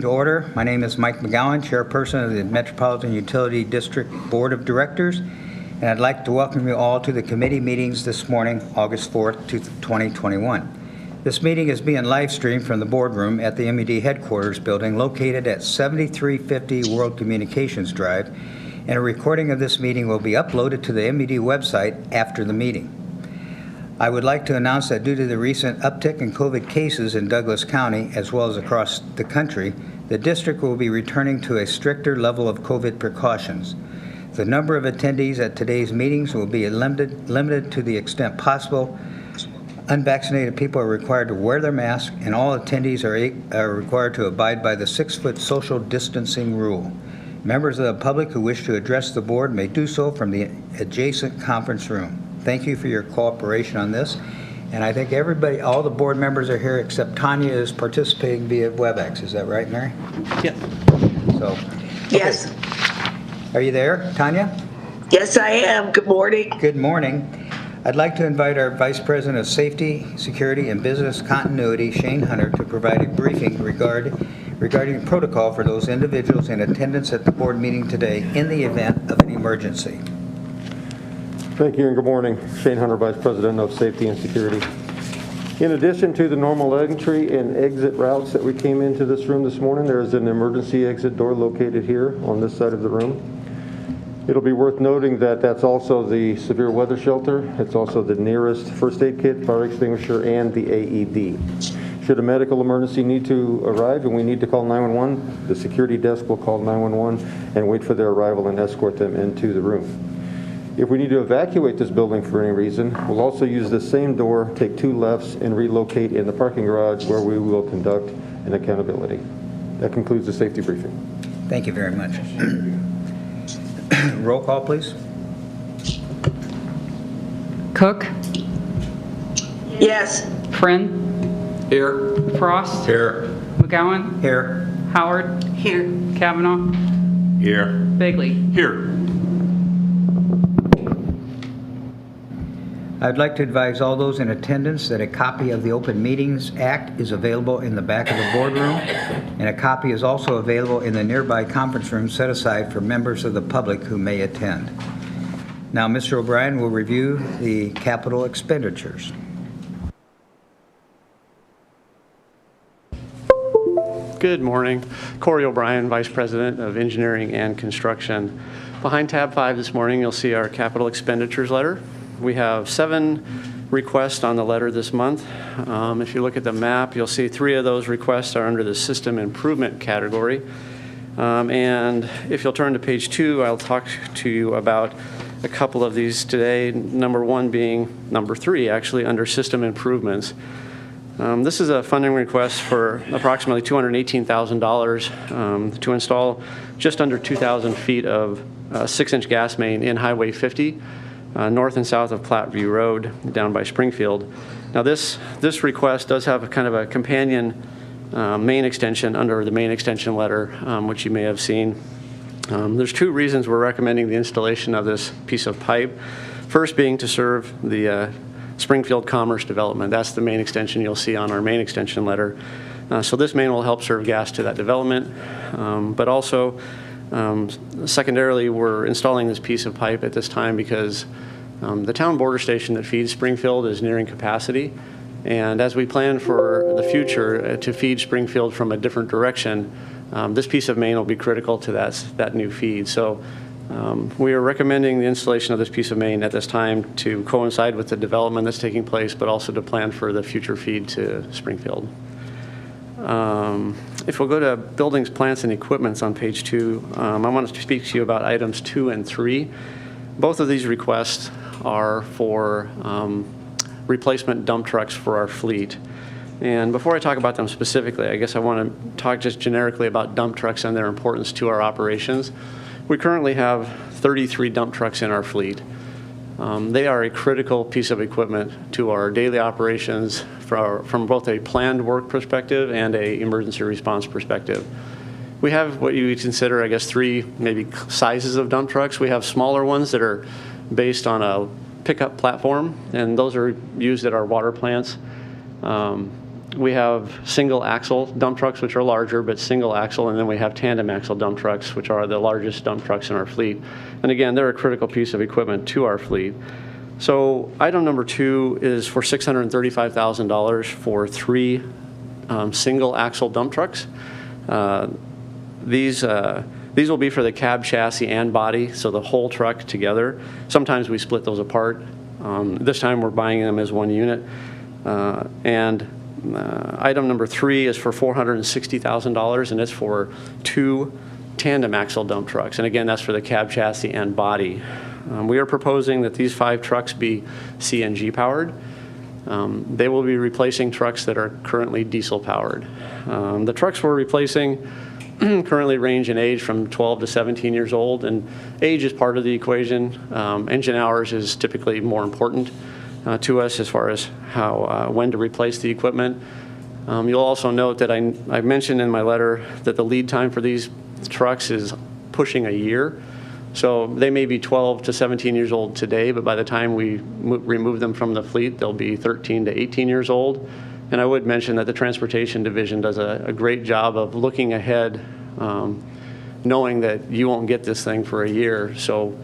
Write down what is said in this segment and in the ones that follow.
To order. My name is Mike McGowan, Chairperson of the Metropolitan Utility District Board of Directors, and I'd like to welcome you all to the committee meetings this morning, August 4th, 2021. This meeting is being live streamed from the boardroom at the M.U.D headquarters building located at 7350 World Communications Drive, and a recording of this meeting will be uploaded to the M.U.D website after the meeting. I would like to announce that due to the recent uptick in COVID cases in Douglas County, as well as across the country, the district will be returning to a stricter level of COVID precautions. The number of attendees at today's meetings will be limited to the extent possible. Unvaccinated people are required to wear their mask, and all attendees are required to abide by the 6-foot social distancing rule. Members of the public who wish to address the board may do so from the adjacent conference room. Thank you for your cooperation on this. And I think everybody, all the board members are here except Tanya is participating via WebEx. Is that right, Mary? Yep. So, okay. Yes. Are you there, Tanya? Yes, I am. Good morning. Good morning. I'd like to invite our Vice President of Safety, Security, and Business Continuity, Shane Hunter, to provide a briefing regarding protocol for those individuals in attendance at the board meeting today in the event of an emergency. Thank you and good morning. Shane Hunter, Vice President of Safety and Security. In addition to the normal entry and exit routes that we came into this room this morning, there is an emergency exit door located here on this side of the room. It'll be worth noting that that's also the severe weather shelter. It's also the nearest first aid kit, fire extinguisher, and the AED. Should a medical emergency need to arrive and we need to call 911, the security desk will call 911 and wait for their arrival and escort them into the room. If we need to evacuate this building for any reason, we'll also use the same door, take 2 lefts, and relocate in the parking garage where we will conduct an accountability. That concludes the safety briefing. Thank you very much. Roll call, please. Cook, Yes. Friend, Here. Frost, Here. McGowan, Here. Howard, Here. Kavanaugh, Here. Bagley. Here. I'd like to advise all those in attendance that a copy of the Open Meetings Act is available in the back of the boardroom, and a copy is also available in the nearby conference room set aside for members of the public who may attend. Now, Mr. O'Brien will review the capital expenditures. Good morning. Corey O'Brien, Vice President of Engineering and Construction. Behind tab 5 this morning, you'll see our capital expenditures letter. We have 7 requests on the letter this month. If you look at the map, you'll see 3 of those requests are under the system improvement category. And if you'll turn to page 2, I'll talk to you about a couple of these today. Number 1 being number 3, actually, under system improvements. This is a funding request for approximately $218,000 to install just under 2,000 feet of 6-inch gas main in Highway 50. North and south of Platteview Road down by Springfield. Now this request does have a kind of a companion main extension under the main extension letter, which you may have seen. There's 2 reasons we're recommending the installation of this piece of pipe. First being to serve the Springfield Commerce Development. That's the main extension you'll see on our main extension letter. So this main will help serve gas to that development, but also secondarily, we're installing this piece of pipe at this time because the town border station that feeds Springfield is nearing capacity. And as we plan for the future to feed Springfield from a different direction, this piece of main will be critical to that new feed. So we are recommending the installation of this piece of main at this time to coincide with the development that's taking place, but also to plan for the future feed to Springfield. If we'll go to buildings, plants, and equipments on page 2, I want to speak to you about items 2 and 3. Both of these requests are for replacement dump trucks for our fleet. And before I talk about them specifically, I guess I want to talk just generically about dump trucks and their importance to our operations. We currently have 33 dump trucks in our fleet. They are a critical piece of equipment to our daily operations from both a planned work perspective and a emergency response perspective. We have what you would consider, I guess, 3 maybe sizes of dump trucks. We have smaller ones that are based on a pickup platform, and those are used at our water plants. We have single axle dump trucks, which are larger, but single axle, and then we have tandem axle dump trucks, which are the largest dump trucks in our fleet. And again, they're a critical piece of equipment to our fleet. So item number 2 is for $635,000 for 3 single axle dump trucks. These will be for the cab, chassis, and body, so the whole truck together. Sometimes we split those apart. This time we're buying them as one unit. Item number 3 is for $460,000, and it's for 2 tandem axle dump trucks. And again, that's for the cab, chassis, and body. We are proposing that these 5 trucks be CNG powered. They will be replacing trucks that are currently diesel powered. The trucks we're replacing currently range in age from 12 to 17 years old, and age is part of the equation. Engine hours is typically more important to us as far as when to replace the equipment. You'll also note that I mentioned in my letter that the lead time for these trucks is pushing a year. So they may be 12 to 17 years old today, but by the time we remove them from the fleet, they'll be 13 to 18 years old. And I would mention that the Transportation Division does a great job of looking ahead, knowing that you won't get this thing for a year. So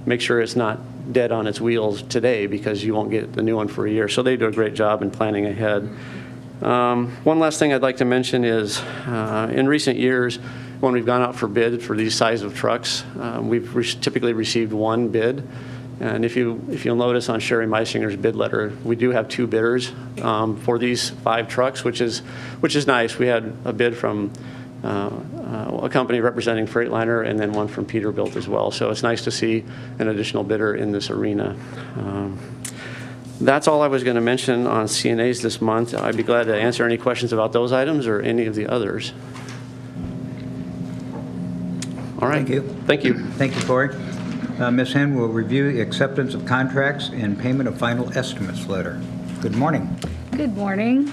make sure it's not dead on its wheels today, because you won't get the new one for a year. So they do a great job in planning ahead. One last thing I'd like to mention is in recent years, when we've gone out for bid for these size of trucks, we've typically received 1 bid. And if you'll notice on Sherry Meisinger's bid letter, we do have 2 bidders for these 5 trucks, which is nice. We had a bid from a company representing Freightliner, and then one from Peterbilt as well. So it's nice to see an additional bidder in this arena. That's all I was going to mention on CNAs this month. I'd be glad to answer any questions about those items or any of the others. All right. Thank you. Thank you. Thank you, Corey. Ms. Hen will review the acceptance of contracts and payment of final estimates letter. Good morning. Good morning.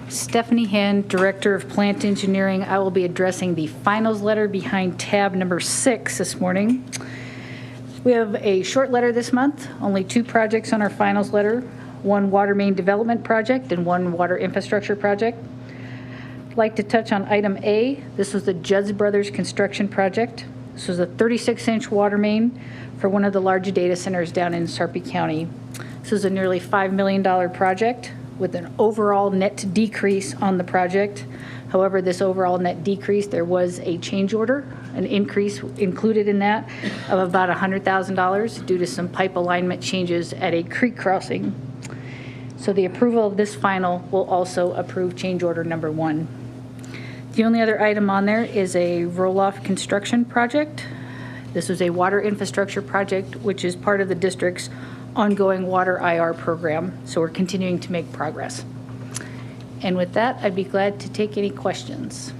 Stephanie Hen, Director of Plant Engineering. I will be addressing the finals letter behind tab number 6 this morning. We have a short letter this month, only 2 projects on our finals letter, 1 water main development project and 1 water infrastructure project. I'd like to touch on item A. This was the Judds Brothers construction project. This was a 36-inch water main for one of the large data centers down in Sarpy County. This was a nearly $5 million project with an overall net decrease on the project. However, this overall net decrease, there was a change order, an increase included in that of about $100,000 due to some pipe alignment changes at a creek crossing. So the approval of this final will also approve change order number 1. The only other item on there is a roll-off construction project. This is a water infrastructure project, which is part of the district's ongoing water IR program. So we're continuing to make progress. And with that, I'd be glad to take any questions.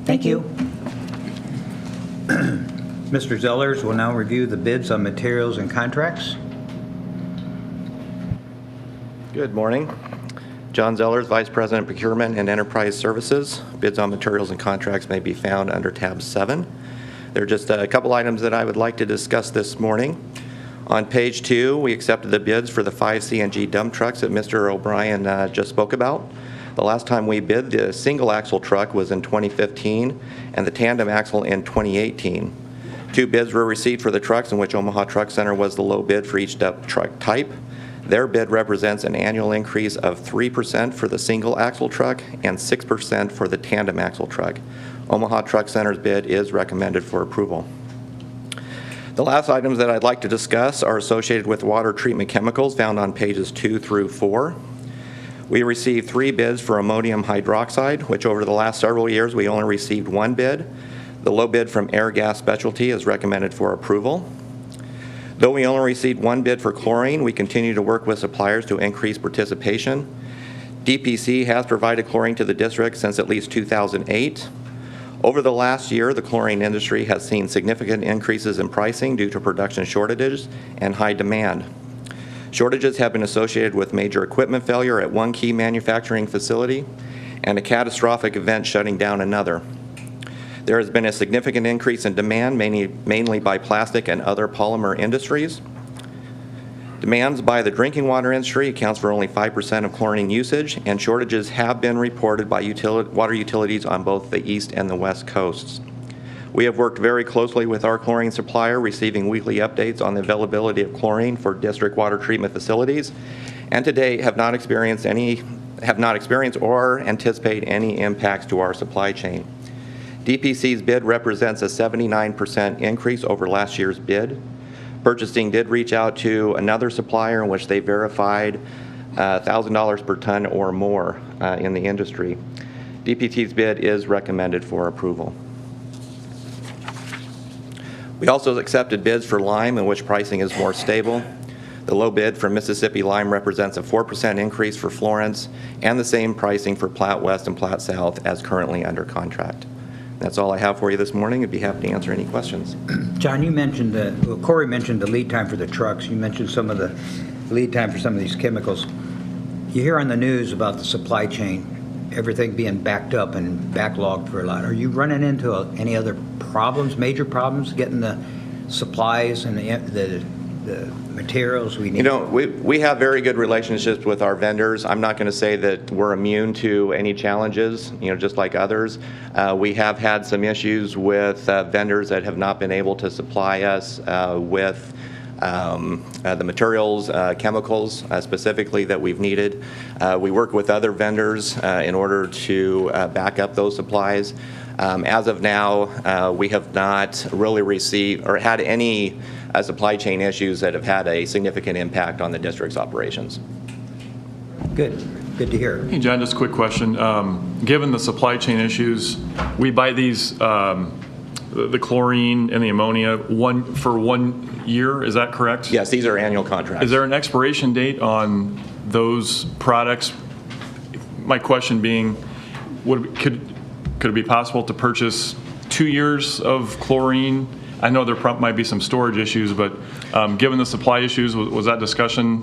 Thank you. Mr. Zellers will now review the bids on materials and contracts. Good morning. John Zellers, Vice President, Procurement and Enterprise Services. Bids on materials and contracts may be found under tab 7. There are just a couple items that I would like to discuss this morning. On page 2, we accepted the bids for the 5 CNG dump trucks that Mr. O'Brien just spoke about. The last time we bid, the single axle truck was in 2015 and the tandem axle in 2018. 2 bids were received for the trucks, in which Omaha Truck Center was the low bid for each dump truck type. Their bid represents an annual increase of 3% for the single axle truck and 6% for the tandem axle truck. Omaha Truck Center's bid is recommended for approval. The last items that I'd like to discuss are associated with water treatment chemicals found on pages 2 through 4. We received 3 bids for ammonium hydroxide, which over the last several years we only received 1 bid. The low bid from Air Gas Specialty is recommended for approval. Though we only received 1 bid for chlorine, we continue to work with suppliers to increase participation. DPC has provided chlorine to the district since at least 2008. Over the last year, the chlorine industry has seen significant increases in pricing due to production shortages and high demand. Shortages have been associated with major equipment failure at one key manufacturing facility and a catastrophic event shutting down another. There has been a significant increase in demand, mainly by plastic and other polymer industries. Demands by the drinking water industry accounts for only 5% of chlorine usage, and shortages have been reported by water utilities on both the east and the west coasts. We have worked very closely with our chlorine supplier, receiving weekly updates on the availability of chlorine for district water treatment facilities, and to date have not experienced or anticipate any impacts to our supply chain. DPC's bid represents a 79% increase over last year's bid. Purchasing did reach out to another supplier in which they verified $1,000 per ton or more in the industry. DPC's bid is recommended for approval. We also accepted bids for lime, in which pricing is more stable. The low bid from Mississippi Lime represents a 4% increase for Florence and the same pricing for Platte West and Platte South as currently under contract. That's all I have for you this morning. I'd be happy to answer any questions. John, you mentioned Corey mentioned the lead time for the trucks. You mentioned some of the lead time for some of these chemicals. You hear on the news about the supply chain, everything being backed up and backlogged for a lot. Are you running into any other problems, major problems, getting the supplies and the materials we need? You know, we have very good relationships with our vendors. I'm not going to say that we're immune to any challenges, just like others. We have had some issues with vendors that have not been able to supply us with the materials, chemicals specifically that we've needed. We work with other vendors in order to back up those supplies. As of now, we have not really received or had any supply chain issues that have had a significant impact on the district's operations. Good to hear. Hey, John, just a quick question. Given the supply chain issues, we buy these, the chlorine and the ammonia for 1 year, is that correct? Yes, these are annual contracts. Is there an expiration date on those products? My question being, could it be possible to purchase 2 years of chlorine? I know there might be some storage issues, but given the supply issues, was that discussion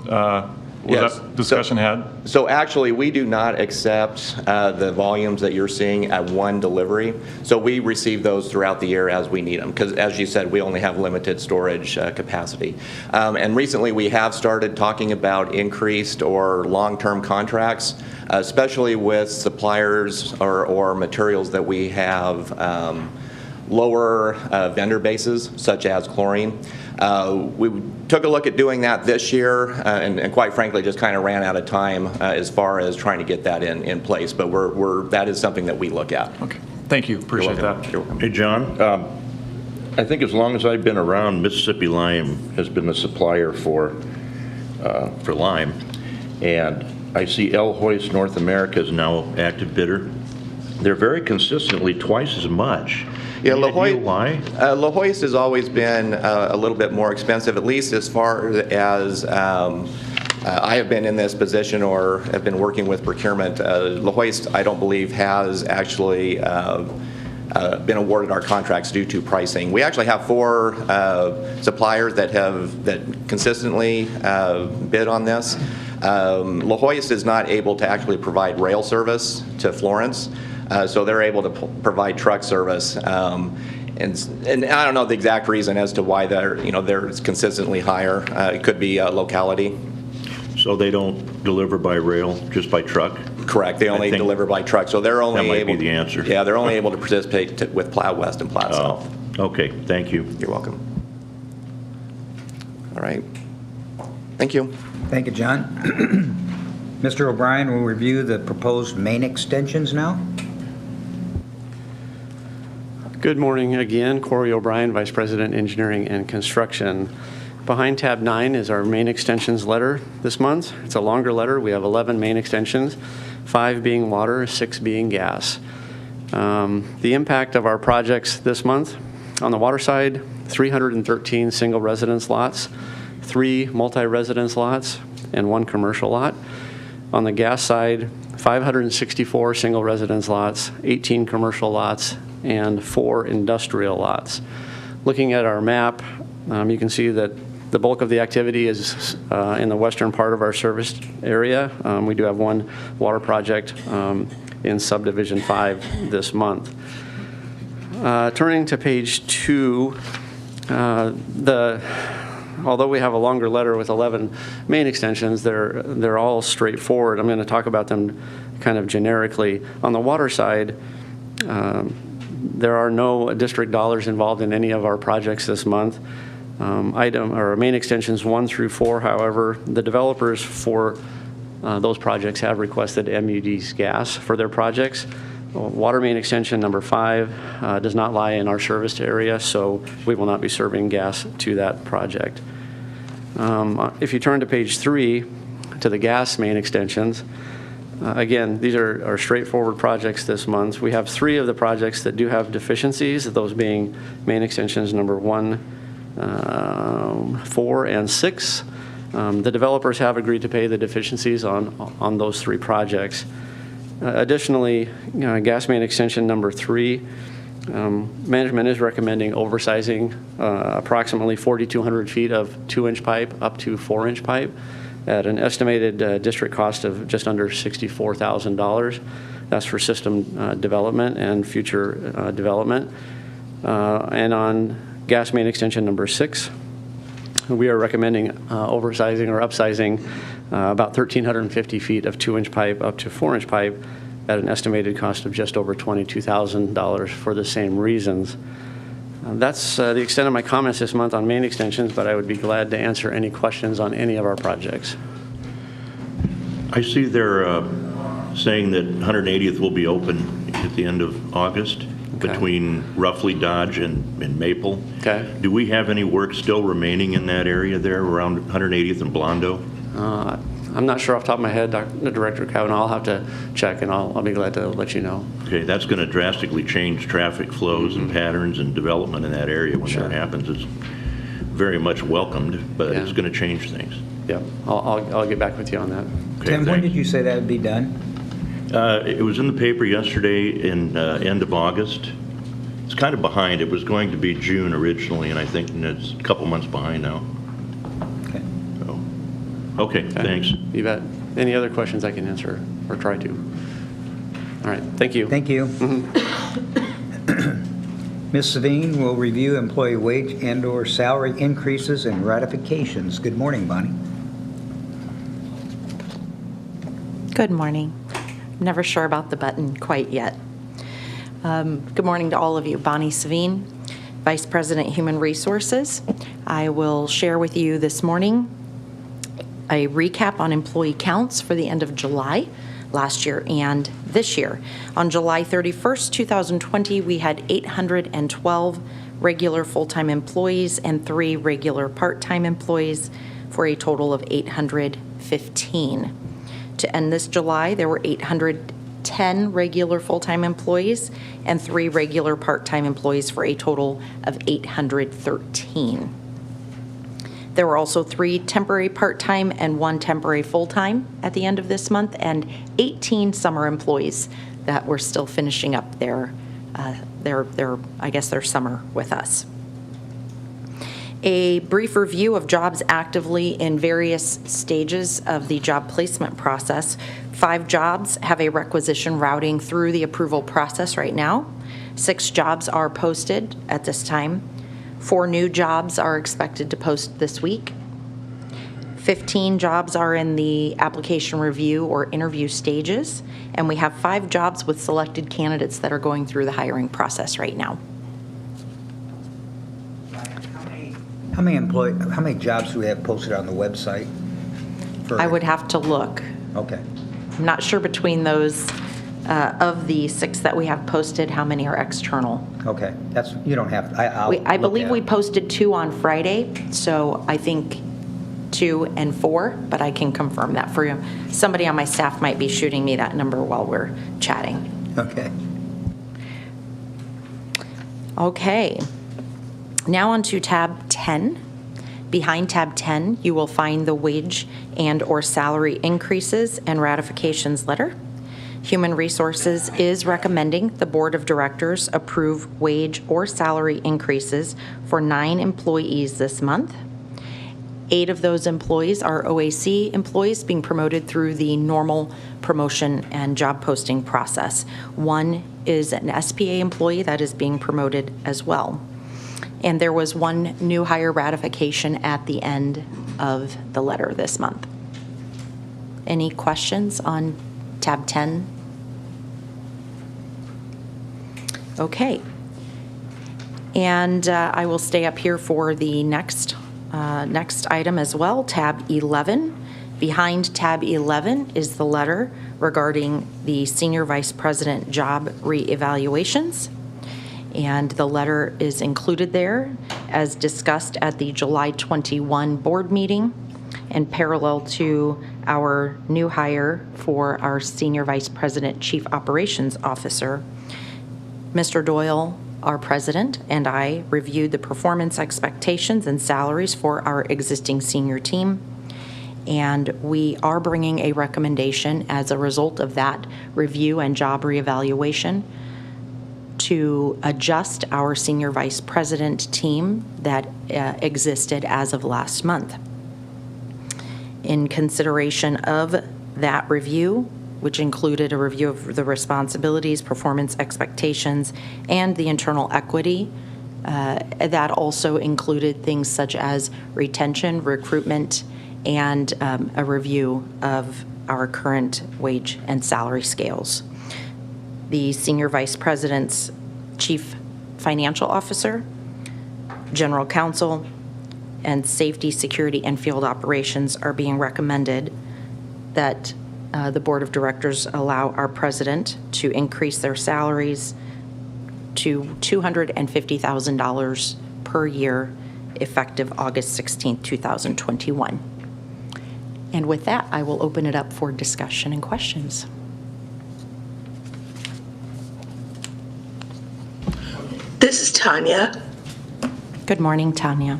Yes. that discussion had? So actually, we do not accept the volumes that you're seeing at one delivery. So we receive those throughout the year as we need them, because as you said, we only have limited storage capacity. And recently, we have started talking about increased or long-term contracts, especially with suppliers or materials that we have lower vendor bases, such as chlorine. We took a look at doing that this year, and quite frankly, just kind of ran out of time as far as trying to get that in place. But that is something that we look at. Okay, thank you. Appreciate that. You're welcome. Hey, John. I think as long as I've been around, Mississippi Lime has been the supplier for lime, and I see El Hoist North America is now active bidder. They're very consistently twice as much. Yeah, Any idea why? La Hoist has always been a little bit more expensive, at least as far as I have been in this position or have been working with procurement. La Hoist, I don't believe, has actually been awarded our contracts due to pricing. We actually have 4 suppliers that consistently bid on this. La Hoist is not able to actually provide rail service to Florence. So they're able to provide truck service, and I don't know the exact reason as to why they're consistently higher. It could be locality. So they don't deliver by rail, just by truck? Correct. They only deliver by truck, so they're only That might able. be the answer. Yeah, they're only able to participate with Platte West and Platte South. Okay, thank you. You're welcome. All right. Thank you. Thank you, John. Mr. O'Brien will review the proposed main extensions now. Good morning again. Corey O'Brien, Vice President, Engineering and Construction. Behind tab 9 is our main extensions letter this month. It's a longer letter. We have 11 main extensions, 5 being water, 6 being gas. The impact of our projects this month, on the water side, 313 single residence lots, 3 multi-residence lots, and 1 commercial lot. On the gas side, 564 single residence lots, 18 commercial lots, and 4 industrial lots. Looking at our map, you can see that the bulk of the activity is in the western part of our service area. We do have 1 water project in subdivision 5 this month. Turning to page 2, the although we have a longer letter with 11 main extensions, they're all straightforward. I'm going to talk about them kind of generically. On the water side, there are no district dollars involved in any of our projects this month. Main extensions 1 through 4, however, the developers for those projects have requested M.U.D's gas for their projects. Water main extension number 5 does not lie in our serviced area, so we will not be serving gas to that project. If you turn to page 3, to the gas main extensions, again, these are straightforward projects this month. We have 3 of the projects that do have deficiencies, those being main extensions number 1, 4, and 6. The developers have agreed to pay the deficiencies on those 3 projects. Additionally, gas main extension number 3, management is recommending oversizing approximately 4,200 feet of 2-inch pipe up to 4-inch pipe at an estimated district cost of just under $64,000. That's for system development and future development. And on gas main extension number 6, we are recommending oversizing or upsizing about 1,350 feet of 2-inch pipe up to 4-inch pipe at an estimated cost of just over $22,000 for the same reasons. That's the extent of my comments this month on main extensions, but I would be glad to answer any questions on any of our projects. I see they're saying that 180th will be open at the end of August. Okay. Between roughly Dodge and Maple. Okay. Do we have any work still remaining in that area there around 180th and Blondo? I'm not sure off the top of my head, Director Kavanaugh. I'll have to check, and I'll be glad to let you know. Okay, that's going to drastically change traffic flows and patterns and development in that area when Sure. that happens. It's very much welcomed, but Yeah. it's going to change things. Yeah, I'll get back with you on that. Okay, Tim, when thanks. did you say that would be done? It was in the paper yesterday in end of August. It's kind of behind. It was going to be June originally, and I think it's a couple months behind now. Okay. So, okay, thanks. You bet. Any other questions I can answer or try to? All right, thank you. Thank you. Ms. Savine will review employee wage and/or salary increases and ratifications. Good morning, Bonnie. Good morning. Never sure about the button quite yet. Good morning to all of you. Bonnie Savine, Vice President, Human Resources. I will share with you this morning a recap on employee counts for the end of July, last year and this year. On July 31st, 2020, we had 812 regular full-time employees and 3 regular part-time employees for a total of 815. To end this July, there were 810 regular full-time employees and 3 regular part-time employees for a total of 813. There were also 3 temporary part-time and 1 temporary full-time at the end of this month, and 18 summer employees that were still finishing up their summer with us. A brief review of jobs actively in various stages of the job placement process. 5 jobs have a requisition routing through the approval process right now. 6 jobs are posted at this time. 4 new jobs are expected to post this week. 15 jobs are in the application review or interview stages, and we have 5 jobs with selected candidates that are going through the hiring process right now. How many jobs do we have posted on the website? I would have to look. Okay. I'm not sure between those, of the 6 that we have posted, how many are external. Okay. You don't have, I'll I look believe at we it. posted 2 on Friday, so I think 2 and 4, but I can confirm that for you. Somebody on my staff might be shooting me that number while we're chatting. Okay. Okay. Now on to tab 10. Behind tab 10, you will find the wage and/or salary increases and ratifications letter. Human Resources is recommending the Board of Directors approve wage or salary increases for 9 employees this month. 8 of those employees are OAC employees being promoted through the normal promotion and job posting process. 1 is an SPA employee that is being promoted as well. And there was one new hire ratification at the end of the letter this month. Any questions on tab 10? Okay. And I will stay up here for the next item as well, tab 11. Behind tab 11 is the letter regarding the Senior Vice President job reevaluations. And the letter is included there as discussed at the July 21 board meeting and parallel to our new hire for our Senior Vice President Chief Operations Officer. Mr. Doyle, our president, and I reviewed the performance expectations and salaries for our existing senior team. And we are bringing a recommendation as a result of that review and job reevaluation to adjust our senior vice president team that existed as of last month. In consideration of that review, which included a review of the responsibilities, performance expectations, and the internal equity, that also included things such as retention, recruitment, and a review of our current wage and salary scales. The Senior Vice President's Chief Financial Officer, General Counsel, and Safety, Security, and Field Operations are being recommended that the Board of Directors allow our President to increase their salaries to $250,000 per year effective August 16, 2021. And with that, I will open it up for discussion and questions. This is Tanya. Good morning, Tanya.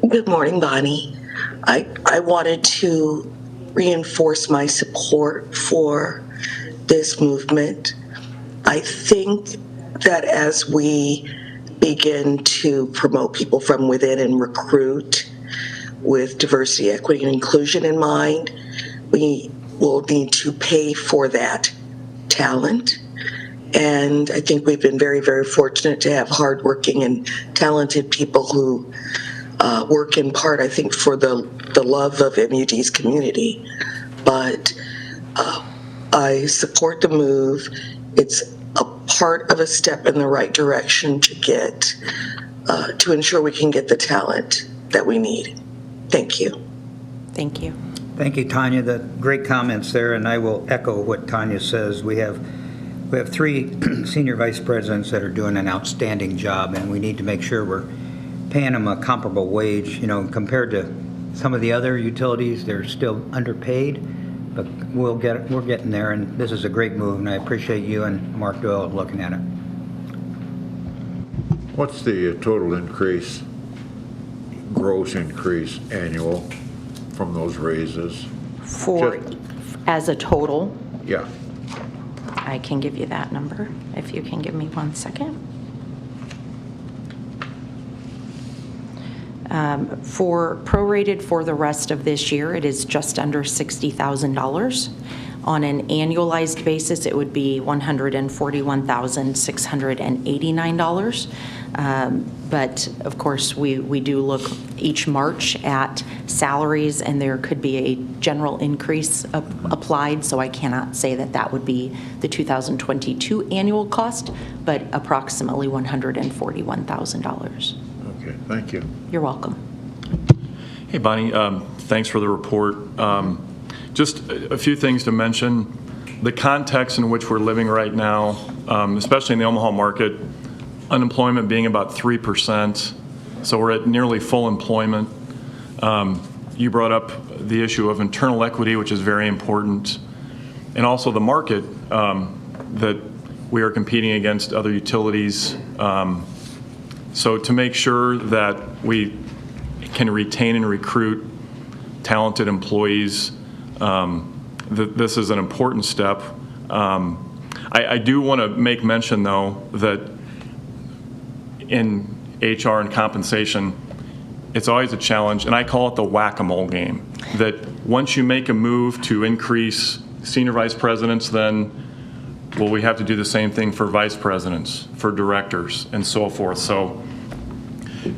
Good morning, Bonnie. I wanted to reinforce my support for this movement. I think that as we begin to promote people from within and recruit with diversity, equity, and inclusion in mind, we will need to pay for that talent. And I think we've been very, very fortunate to have hardworking and talented people who work in part, I think, for the love of M.U.D's community. But I support the move. It's a part of a step in the right direction to get, to ensure we can get the talent that we need. Thank you. Thank you. Thank you, Tanya. The great comments there, and I will echo what Tanya says. We have 3 senior vice presidents that are doing an outstanding job, and we need to make sure we're paying them a comparable wage. You know, compared to some of the other utilities, they're still underpaid, but we're getting there, and this is a great move, and I appreciate you and Mark Doyle looking at it. What's the total increase, gross increase annual from those raises? As a total, Yeah. I can give you that number if you can give me 1 second. For prorated for the rest of this year, it is just under $60,000. On an annualized basis, it would be $141,689. But of course, we do look each March at salaries, and there could be a general increase applied, so I cannot say that that would be the 2022 annual cost, but approximately $141,000. Okay, thank you. You're welcome. Hey, Bonnie, thanks for the report. Just a few things to mention. The context in which we're living right now, especially in the Omaha market, unemployment being about 3%, so we're at nearly full employment. You brought up the issue of internal equity, which is very important, and also the market that we are competing against other utilities. So to make sure that we can retain and recruit talented employees, this is an important step. I do want to make mention, though, that in HR and compensation, it's always a challenge, and I call it the whack-a-mole game, that once you make a move to increase senior vice presidents, then, well, we have to do the same thing for vice presidents, for directors, and so forth. So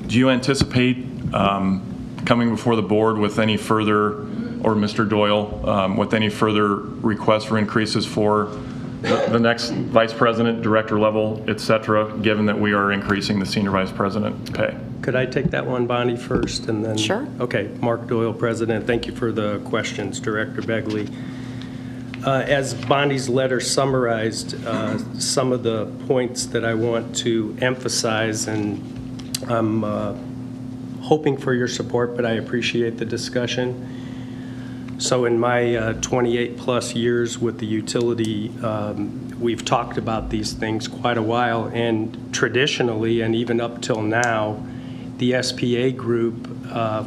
Do you anticipate coming before the board with any further, or Mr. Doyle, with any further requests for increases for the next vice president, director level, et cetera, given that we are increasing the senior vice president pay? Could I take that one, Bonnie, first, and then? Sure. Okay, Mark Doyle, President. Thank you for the questions, Director Begley. As Bonnie's letter summarized, some of the points that I want to emphasize, and I'm hoping for your support, but I appreciate the discussion. So in my 28-plus years with the utility, we've talked about these things quite a while, and traditionally, and even up till now, the SPA group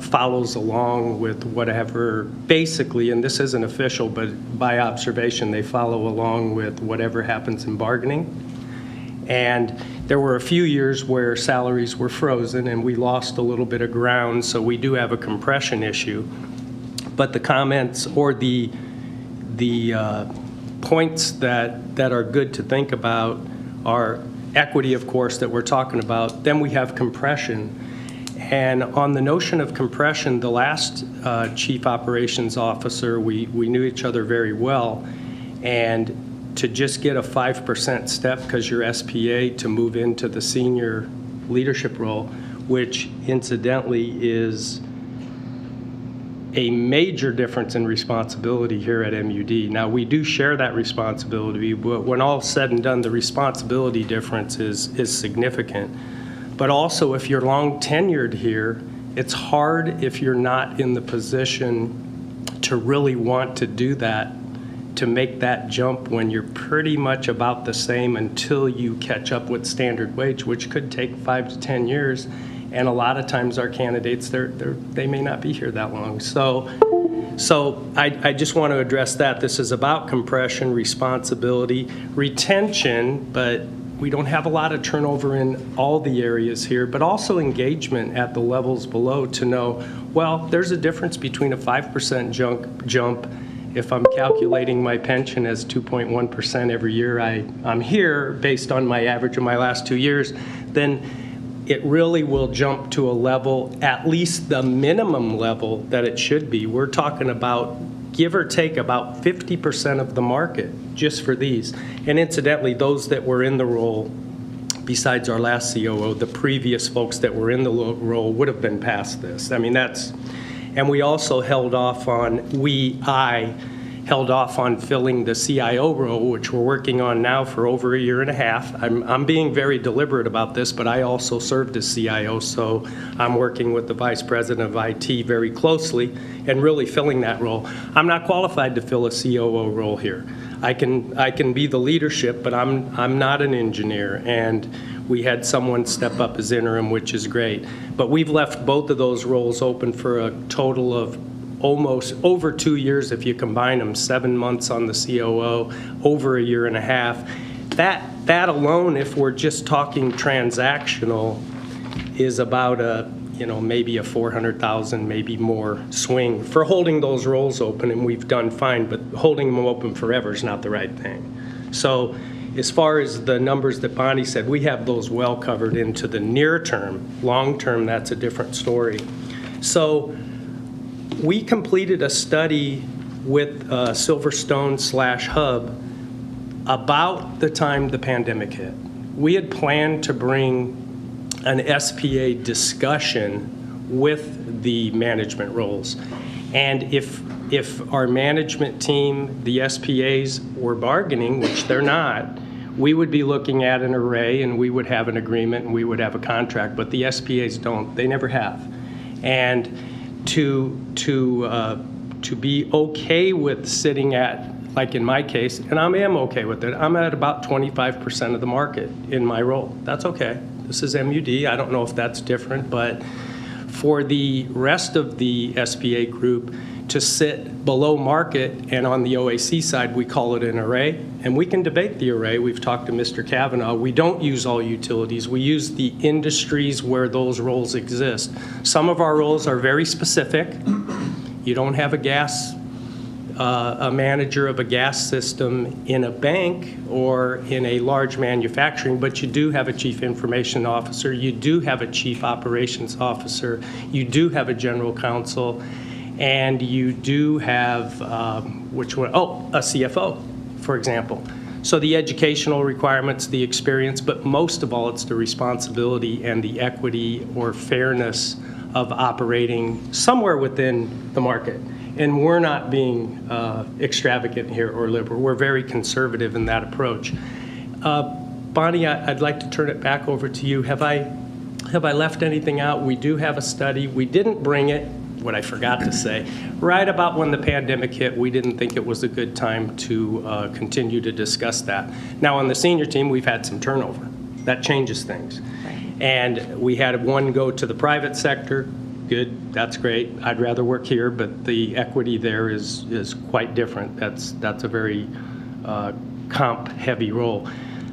follows along with whatever, basically, and this isn't official, but by observation, they follow along with whatever happens in bargaining. And there were a few years where salaries were frozen and we lost a little bit of ground, so we do have a compression issue. But the comments or the points that are good to think about are equity, of course, that we're talking about. Then we have compression. And on the notion of compression, the last chief operations officer, we knew each other very well. And to just get a 5% step because you're SPA to move into the senior leadership role, which incidentally is a major difference in responsibility here at M.U.D. Now, we do share that responsibility, but when all's said and done, the responsibility difference is significant. But also, if you're long tenured here, it's hard if you're not in the position to really want to do that, to make that jump when you're pretty much about the same until you catch up with standard wage, which could take 5 to 10 years. And a lot of times our candidates, they may not be here that long. So I just want to address that. This is about compression, responsibility, retention, but we don't have a lot of turnover in all the areas here, but also engagement at the levels below to know, well, there's a difference between a 5% jump. If I'm calculating my pension as 2.1% every year I'm here based on my average of my last 2 years, then it really will jump to a level, at least the minimum level that it should be. We're talking about, give or take, about 50% of the market just for these. And incidentally, those that were in the role, besides our last COO, the previous folks that were in the role would have been past this. I mean, and we also held off on, I held off on filling the CIO role, which we're working on now for over 1.5 years. I'm being very deliberate about this, but I also served as CIO, so I'm working with the Vice President of IT very closely and really filling that role. I'm not qualified to fill a COO role here. I can be the leadership, but I'm not an engineer, and we had someone step up as interim, which is great. But we've left both of those roles open for a total of almost over 2 years if you combine them, 7 months on the COO, over 1.5 years. That alone, if we're just talking transactional, is about maybe a 400,000, maybe more swing for holding those roles open, and we've done fine, but holding them open forever is not the right thing. So as far as the numbers that Bonnie said, we have those well covered into the near term. Long term, that's a different story. So we completed a study with Silverstone/Hub about the time the pandemic hit. We had planned to bring an SPA discussion with the management roles. And if our management team, the SPAs, were bargaining, which they're not, we would be looking at an array and we would have an agreement and we would have a contract, but the SPAs don't. They never have. And to be okay with sitting at, like in my case, and I am okay with it, I'm at about 25% of the market in my role. That's okay. This is M.U.D. I don't know if that's different, but for the rest of the SPA group to sit below market, and on the OAC side, we call it an array, and we can debate the array. We've talked to Mr. Kavanaugh. We don't use all utilities. We use the industries where those roles exist. Some of our roles are very specific. You don't have a gas a manager of a gas system in a bank or in a large manufacturing, but you do have a chief information officer, you do have a chief operations officer, you do have a general counsel, and you do have, a CFO, for example. So the educational requirements, the experience, but most of all, it's the responsibility and the equity or fairness of operating somewhere within the market. And we're not being extravagant here or liberal. We're very conservative in that approach. Bonnie, I'd like to turn it back over to you. Have I left anything out? We do have a study. We didn't bring it, what I forgot to say, right about when the pandemic hit, we didn't think it was a good time to continue to discuss that. Now, on the senior team, we've had some turnover. That changes things. And we had one go to the private sector. Good, that's great. I'd rather work here, but the equity there is quite different. That's a very comp-heavy role.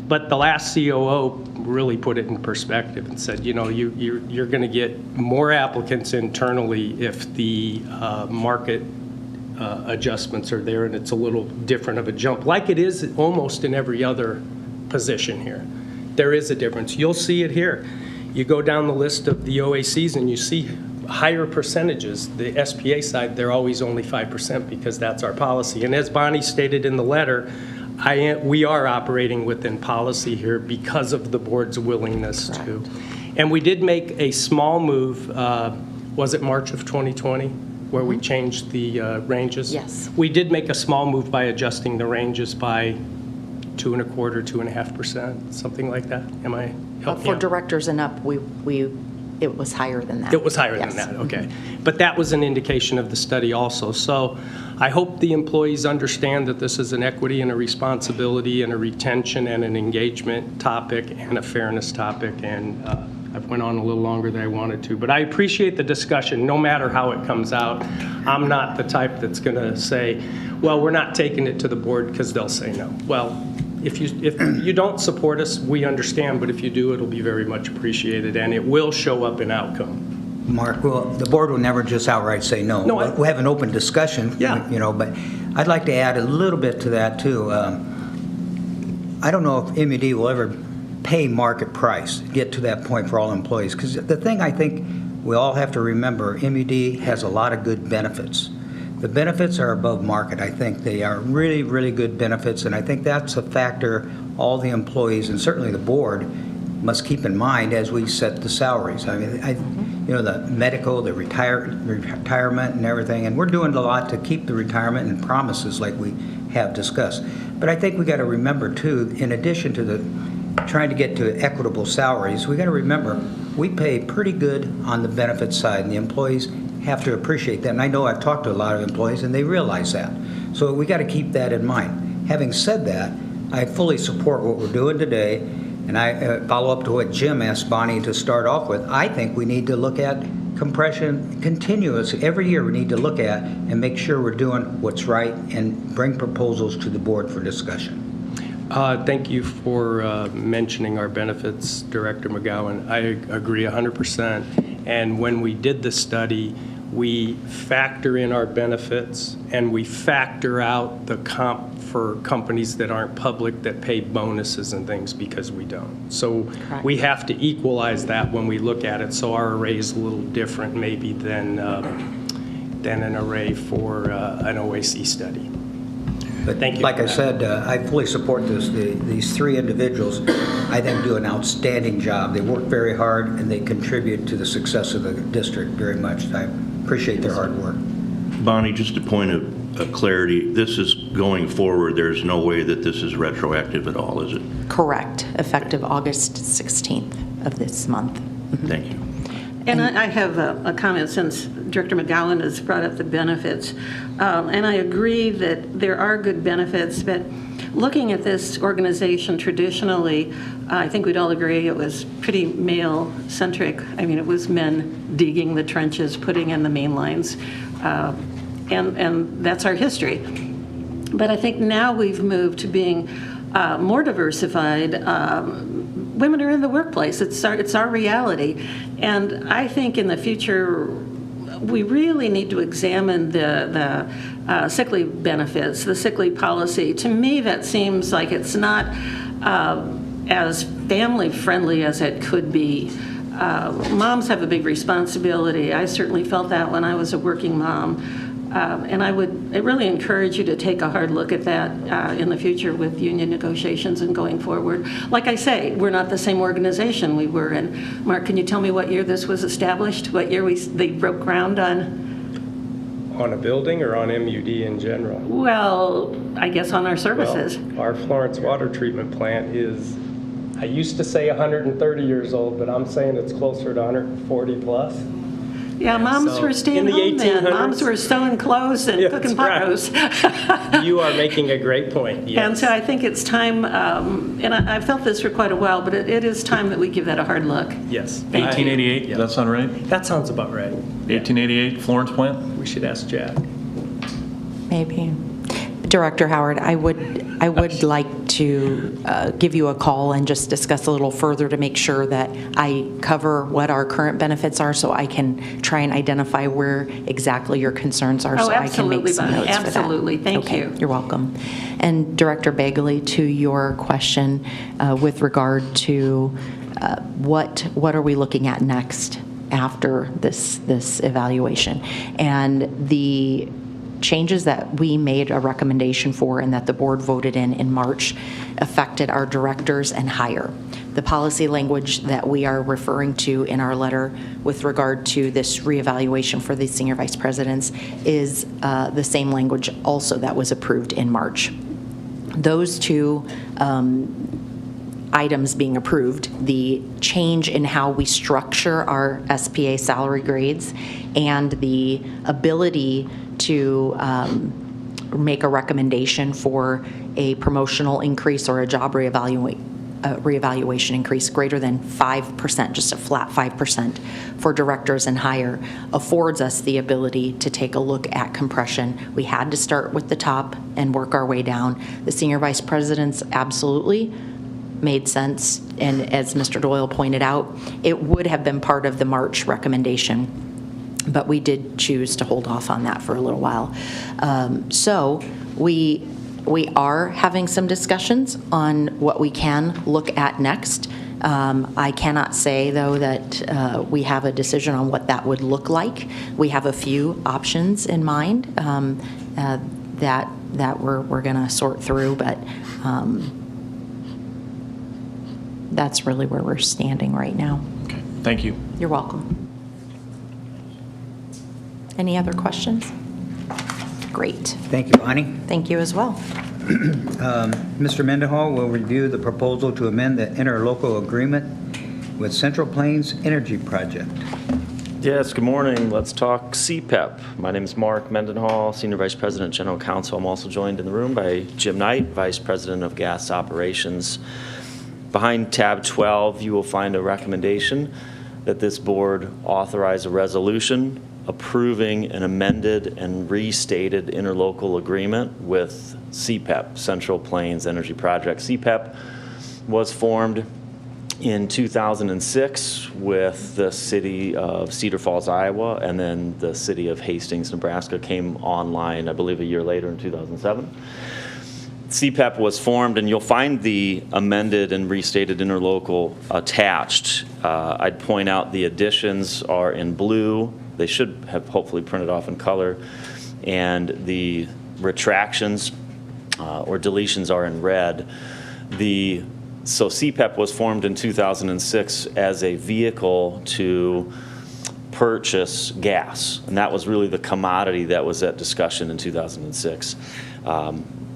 But the last COO really put it in perspective and said, you know, you're going to get more applicants internally if the market adjustments are there, and it's a little different of a jump, like it is almost in every other position here. There is a difference. You'll see it here. You go down the list of the OACs and you see higher percentages. The SPA side, they're always only 5% because that's our policy. And as Bonnie stated in the letter, we are operating within policy here because of the board's willingness to. And we did make a small move, was it March of 2020, where we changed the ranges? Yes. We did make a small move by adjusting the ranges by 2.25%, 2.5%, something like that. Am I helping For out? directors and up, it was higher than that. It was higher Yes. than that, okay. But that was an indication of the study also. So I hope the employees understand that this is an equity and a responsibility and a retention and an engagement topic and a fairness topic. And I've went on a little longer than I wanted to. But I appreciate the discussion, no matter how it comes out. I'm not the type that's going to say, well, we're not taking it to the board because they'll say no. Well, if you don't support us, we understand, but if you do, it'll be very much appreciated, and it will show up in outcome. Mark, well, the board will never just outright say no. No, We'll have an open discussion, Yeah. you know, but I'd like to add a little bit to that, too. I don't know if M.U.D will ever pay market price, get to that point for all employees, because the thing I think we all have to remember, M.U.D has a lot of good benefits. The benefits are above market. I think they are really, really good benefits, and I think that's a factor all the employees, and certainly the board, must keep in mind as we set the salaries. I mean, you know, the medical, the retirement and everything, and we're doing a lot to keep the retirement and promises like we have discussed. But I think we got to remember, too, in addition to trying to get to equitable salaries, we got to remember we pay pretty good on the benefits side, and the employees have to appreciate that. And I know I've talked to a lot of employees, and they realize that. So we got to keep that in mind. Having said that, I fully support what we're doing today, and I follow up to what Jim asked Bonnie to start off with. I think we need to look at compression continuous. Every year we need to look at and make sure we're doing what's right and bring proposals to the board for discussion. Thank you for mentioning our benefits, Director McGowan. I agree 100%. And when we did the study, we factor in our benefits and we factor out the comp for companies that aren't public that pay bonuses and things because we don't. So we have to equalize that when we look at it. So our array is a little different maybe than an array for an OAC study. But thank you. like I said, I fully support this. These three individuals, I think, do an outstanding job. They work very hard, and they contribute to the success of the district very much. I appreciate their hard work. Bonnie, just a point of clarity, this is going forward. There's no way that this is retroactive at all, is it? Correct, effective August 16th of this month. Thank you. And I have a comment since Director McGowan has brought up the benefits. And I agree that there are good benefits, but looking at this organization traditionally, I think we'd all agree it was pretty male-centric. I mean, it was men digging the trenches, putting in the main lines, and that's our history. But I think now we've moved to being more diversified. Women are in the workplace. It's our reality. And I think in the future, we really need to examine the sick leave benefits, the sick leave policy. To me, that seems like it's not as family-friendly as it could be. Moms have a big responsibility. I certainly felt that when I was a working mom. And I really encourage you to take a hard look at that in the future with union negotiations and going forward. Like I say, we're not the same organization we were in. Mark, can you tell me what year this was established? What year they broke ground on? On a building or on M.U.D. in general? Well, I guess on our services. Well, our Florence water treatment plant is, I used to say 130 years old, but I'm saying it's closer to 140 plus. Yeah, moms So, were staying in the home then. 1800s Moms were sewing clothes and cooking pot roast. You are making a great point, yes. And so I think it's time, and I've felt this for quite a while, but it is time that we give that a hard look. Yes. 1888, does that sound right? That sounds about right. 1888, Florence plant? We should ask Jack. Maybe. Director Howard, I would like to give you a call and just discuss a little further to make sure that I cover what our current benefits are so I can try and identify where exactly your concerns are so I can make some notes for that. Absolutely. Thank you. You're welcome. And Director Bagley, to your question with regard to what are we looking at next after this evaluation? And the changes that we made a recommendation for and that the board voted in March affected our directors and higher. The policy language that we are referring to in our letter with regard to this reevaluation for the senior vice presidents is the same language also that was approved in March. Those two items being approved, the change in how we structure our SPA salary grades and the ability to make a recommendation for a promotional increase or a job reevaluation increase greater than 5%, just a flat 5% for directors and higher, affords us the ability to take a look at compression. We had to start with the top and work our way down. The senior vice presidents absolutely made sense, and as Mr. Doyle pointed out, it would have been part of the March recommendation, but we did choose to hold off on that for a little while. So we are having some discussions on what we can look at next. I cannot say, though, that we have a decision on what that would look like. We have a few options in mind that we're going to sort through, but that's really where we're standing right now. Okay, thank you. You're welcome. Any other questions? Great. Thank you, Bonnie. Thank you as well. Mr. Mendenhall will review the proposal to amend the interlocal agreement with Central Plains Energy Project. Yes, good morning. Let's talk CPEP. My name is Mark Mendenhall, Senior Vice President, General Counsel. I'm also joined in the room by Jim Knight, Vice President of Gas Operations. Behind tab 12, you will find a recommendation that this board authorize a resolution approving an amended and restated interlocal agreement with CPEP, Central Plains Energy Project. CPEP was formed in 2006 with the city of Cedar Falls, Iowa, and then the city of Hastings, Nebraska came online, I believe, a year later in 2007. CPEP was formed, and you'll find the amended and restated interlocal attached. I'd point out the additions are in blue. They should have hopefully printed off in color. And the retractions or deletions are in red. So CPEP was formed in 2006 as a vehicle to purchase gas, and that was really the commodity that was at discussion in 2006.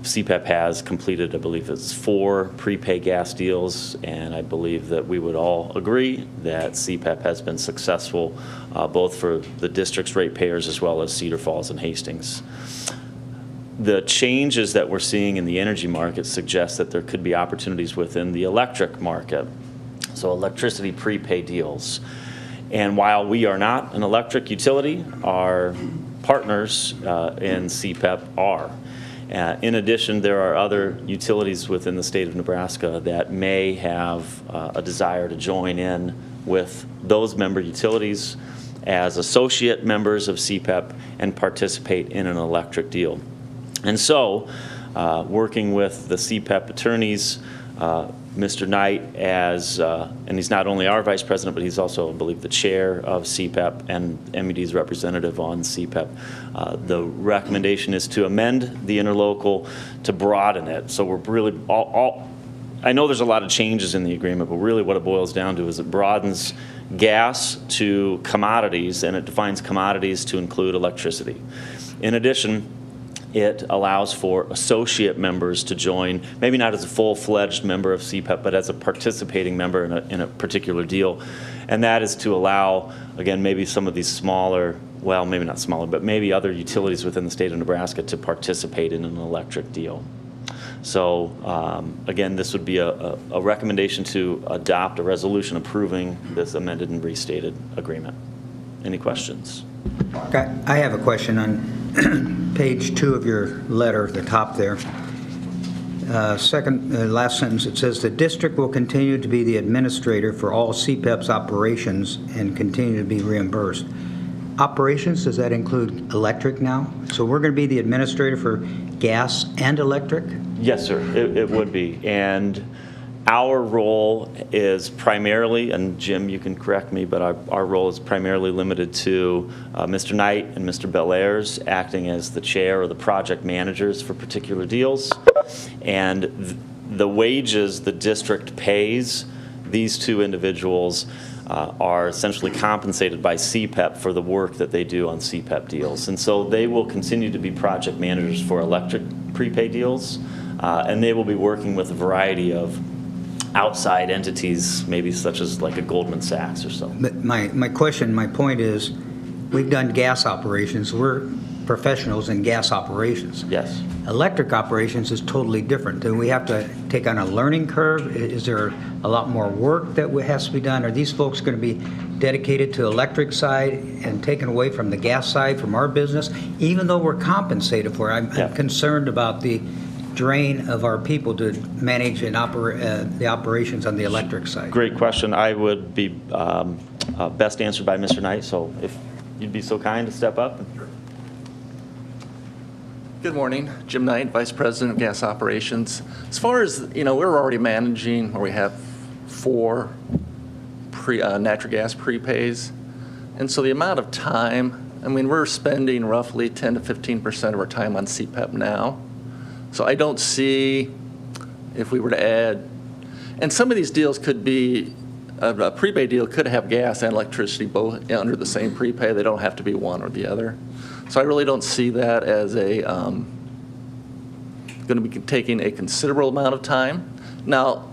CPEP has completed, I believe it's 4 prepay gas deals, and I believe that we would all agree that CPEP has been successful both for the district's ratepayers as well as Cedar Falls and Hastings. The changes that we're seeing in the energy market suggest that there could be opportunities within the electric market, so electricity prepay deals. And while we are not an electric utility, our partners in CPEP are. In addition, there are other utilities within the state of Nebraska that may have a desire to join in with those member utilities as associate members of CPEP and participate in an electric deal. And so, working with the CPEP attorneys, Mr. Knight as, and he's not only our vice president, but he's also, I believe, the chair of CPEP and M.U.D's representative on CPEP. The recommendation is to amend the interlocal to broaden it. So we're really I know there's a lot of changes in the agreement, but really what it boils down to is it broadens gas to commodities, and it defines commodities to include electricity. In addition, it allows for associate members to join, maybe not as a full-fledged member of CPEP, but as a participating member in a particular deal. And that is to allow, again, maybe some of these smaller, well, maybe not smaller, but maybe other utilities within the state of Nebraska to participate in an electric deal. So, again, this would be a recommendation to adopt a resolution approving this amended and restated agreement. Any questions? I have a question on page 2 of your letter, the top there. Last sentence, it says, "The district will continue to be the administrator for all CPEP's operations and continue to be reimbursed." Operations, does that include electric now? So we're going to be the administrator for gas and electric? Yes, sir, it would be. And our role is primarily, and Jim, you can correct me, but our role is primarily limited to Mr. Knight and Mr. Bellairs acting as the chair or the project managers for particular deals. And the wages the district pays these two individuals are essentially compensated by CPEP for the work that they do on CPEP deals. And so they will continue to be project managers for electric prepaid deals, and they will be working with a variety of outside entities, maybe such as like a Goldman Sachs or so. But my point is, we've done gas operations. We're professionals in gas operations. Yes. Electric operations is totally different. Do we have to take on a learning curve? Is there a lot more work that has to be done? Are these folks going to be dedicated to electric side and taken away from the gas side from our business, even though we're compensated for it? I'm concerned about the drain of our people to manage and the operations on the electric side. Great question. I would be best answered by Mr. Knight, so if you'd be so kind to step up. Good morning, Jim Knight, Vice President of Gas Operations. As far as, we're already managing, or we have 4 natural gas prepays. And so the amount of time, we're spending roughly 10 to 15% of our time on CPEP now. So I don't see if we were to add, and some of these deals could be, a prepaid deal could have gas and electricity both under the same prepay. They don't have to be one or the other. So I really don't see that as going to be taking a considerable amount of time. Now,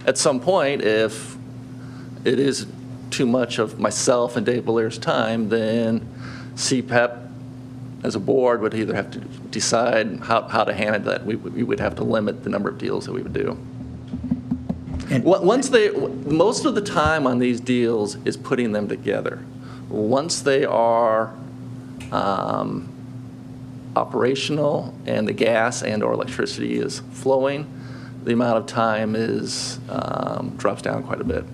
at some point, if it is too much of myself and Dave Bellairs' time, then CPEP as a board would either have to decide how to handle that. We would have to limit the number of deals that we would do. And most of the time on these deals is putting them together. Once they are operational and the gas and or electricity is flowing, the amount of time is drops down quite a bit.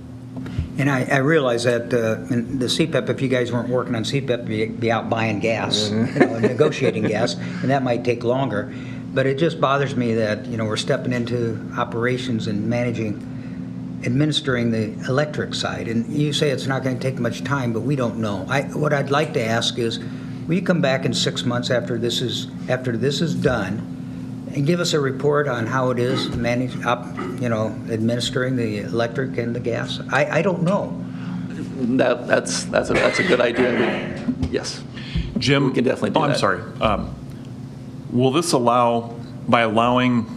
And I realize that in the CPEP, if you guys weren't working on CPEP, you'd be out buying gas, negotiating gas, and that might take longer. But it just bothers me that, we're stepping into operations and administering the electric side. And you say it's not going to take much time, but we don't know. What I'd like to ask is, will you come back in 6 months after this is done and give us a report on how it is administering the electric and the gas? I don't know. That's a good idea. Yes. Jim, we can definitely do that. I'm sorry. Will this by allowing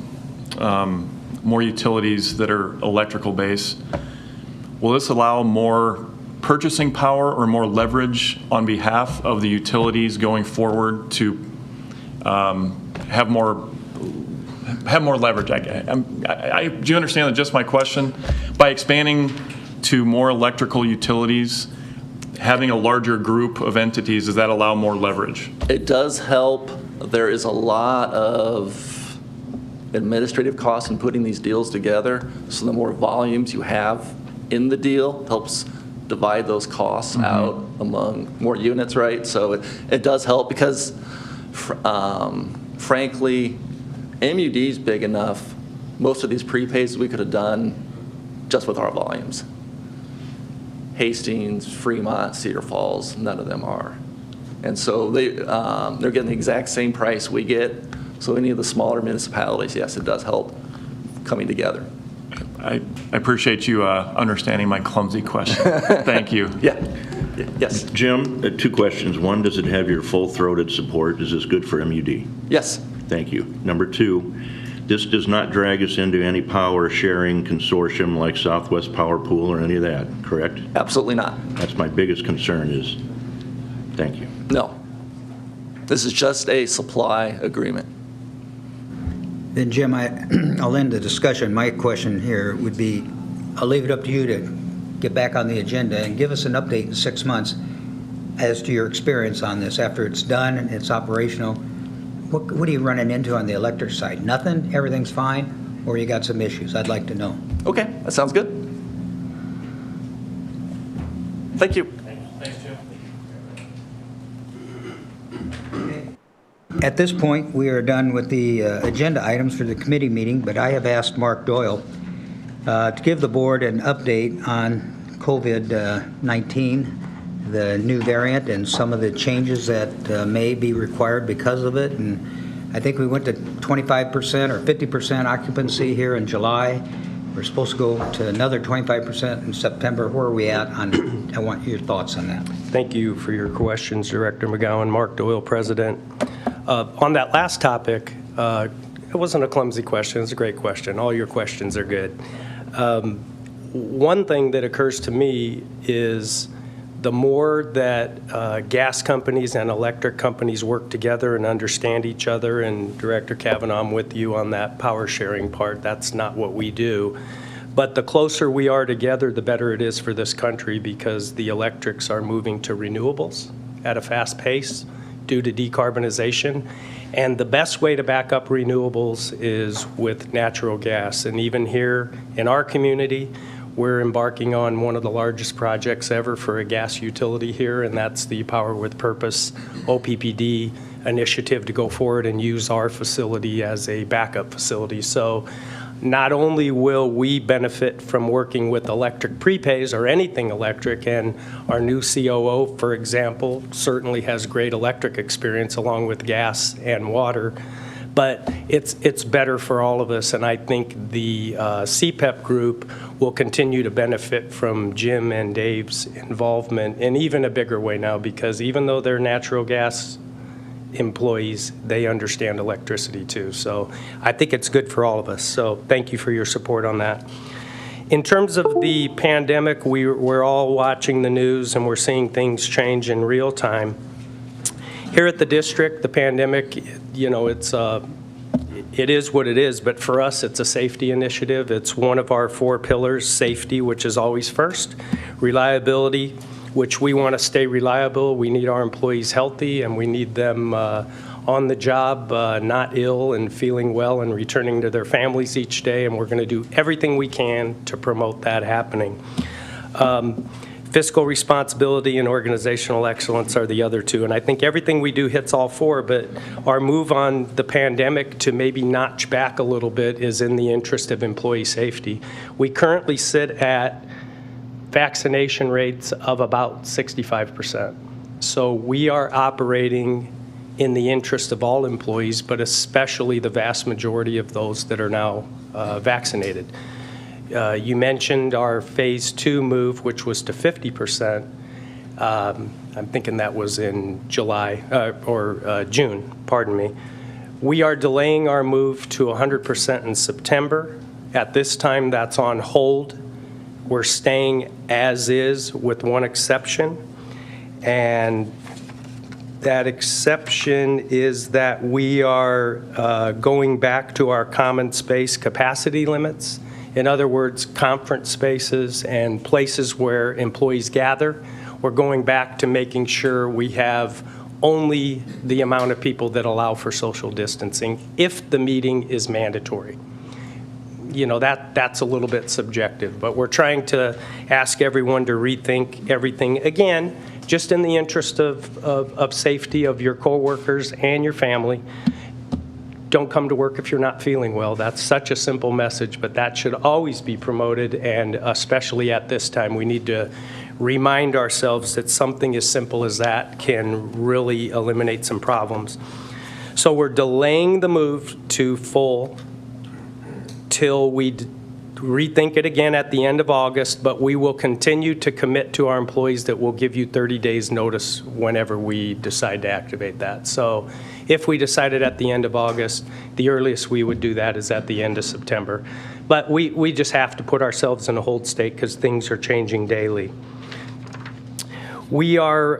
more utilities that are electrical based, will this allow more purchasing power or more leverage on behalf of the utilities going forward to have more leverage? Do you understand just my question? By expanding to more electrical utilities, having a larger group of entities, does that allow more leverage? It does help. There is a lot of administrative costs in putting these deals together, so the more volumes you have in the deal helps divide those costs out among more units, right? So it does help because, frankly, M.U.D is big enough. Most of these prepays we could have done just with our volumes. Hastings, Fremont, Cedar Falls, none of them are. And so they're getting the exact same price we get. So any of the smaller municipalities, yes, it does help coming together. I appreciate you understanding my clumsy question. Thank you. Yeah. Yes. Jim, 2 questions. One, does it have your full-throated support? Is this good for M.U.D? Yes. Thank you. Number 2, this does not drag us into any power sharing consortium like Southwest Power Pool or any of that, correct? Absolutely not. That's my biggest concern is, thank you. No. This is just a supply agreement. Then, Jim, I'll end the discussion. My question here would be, I'll leave it up to you to get back on the agenda and give us an update in 6 months as to your experience on this. After it's done and it's operational, what are you running into on the electric side? Nothing? Everything's fine? Or you got some issues? I'd like to know. Okay, that sounds good. Thank you. Thanks, Jim. At this point, we are done with the agenda items for the committee meeting, but I have asked Mark Doyle to give the board an update on COVID-19, the new variant, and some of the changes that may be required because of it. And I think we went to 25% or 50% occupancy here in July. We're supposed to go to another 25% in September. Where are we at on, I want your thoughts on that. Thank you for your questions, Director McGowan. Mark Doyle, President. On that last topic, it wasn't a clumsy question. It's a great question. All your questions are good. One thing that occurs to me is the more that gas companies and electric companies work together and understand each other, and Director Kavanaugh, I'm with you on that power sharing part. That's not what we do. But the closer we are together, the better it is for this country, because the electrics are moving to renewables at a fast pace due to decarbonization. And the best way to back up renewables is with natural gas. And even here in our community, we're embarking on one of the largest projects ever for a gas utility here, and that's the Power with Purpose OPPD initiative to go forward and use our facility as a backup facility. So not only will we benefit from working with electric prepays or anything electric, and our new COO, for example, certainly has great electric experience along with gas and water, but it's better for all of us. And I think the CPEP group will continue to benefit from Jim and Dave's involvement in even a bigger way now, because even though they're natural gas employees, they understand electricity too. So I think it's good for all of us. So thank you for your support on that. In terms of the pandemic, we're all watching the news and we're seeing things change in real time. Here at the district, the pandemic, you know, it is what it is, but for us, it's a safety initiative. It's one of our 4 pillars: safety, which is always first; reliability, which we want to stay reliable. We need our employees healthy, and we need them on the job, not ill and feeling well and returning to their families each day, and we're going to do everything we can to promote that happening. Fiscal responsibility and organizational excellence are the other 2, and I think everything we do hits all 4, but our move on the pandemic to maybe notch back a little bit is in the interest of employee safety. We currently sit at vaccination rates of about 65%. So we are operating in the interest of all employees, but especially the vast majority of those that are now vaccinated. You mentioned our phase 2 move, which was to 50%. I'm thinking that was in July or June, pardon me. We are delaying our move to 100% in September. At this time, that's on hold. We're staying as is with one exception, and that exception is that we are going back to our common space capacity limits. In other words, conference spaces and places where employees gather. We're going back to making sure we have only the amount of people that allow for social distancing if the meeting is mandatory. that's a little bit subjective. But we're trying to ask everyone to rethink everything, again, just in the interest of safety of your coworkers and your family. Don't come to work if you're not feeling well. That's such a simple message, but that should always be promoted, and especially at this time, we need to remind ourselves that something as simple as that can really eliminate some problems. So we're delaying the move to full till we rethink it again at the end of August, but we will continue to commit to our employees that we'll give you 30 days notice whenever we decide to activate that. So if we decided at the end of August, the earliest we would do that is at the end of September. But we just have to put ourselves in a hold state because things are changing daily. We are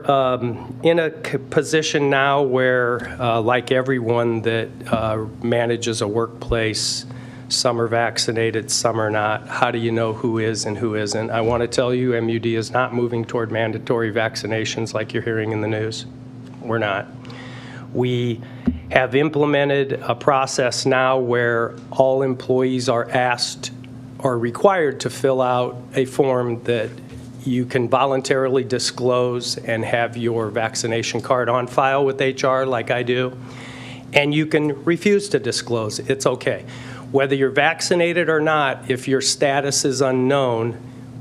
in a position now where, like everyone that manages a workplace, some are vaccinated, some are not. How do you know who is and who isn't? I want to tell you, M.U.D is not moving toward mandatory vaccinations like you're hearing in the news. We're not. We have implemented a process now where all employees are required to fill out a form that you can voluntarily disclose and have your vaccination card on file with HR like I do, and you can refuse to disclose. It's okay. Whether you're vaccinated or not, if your status is unknown,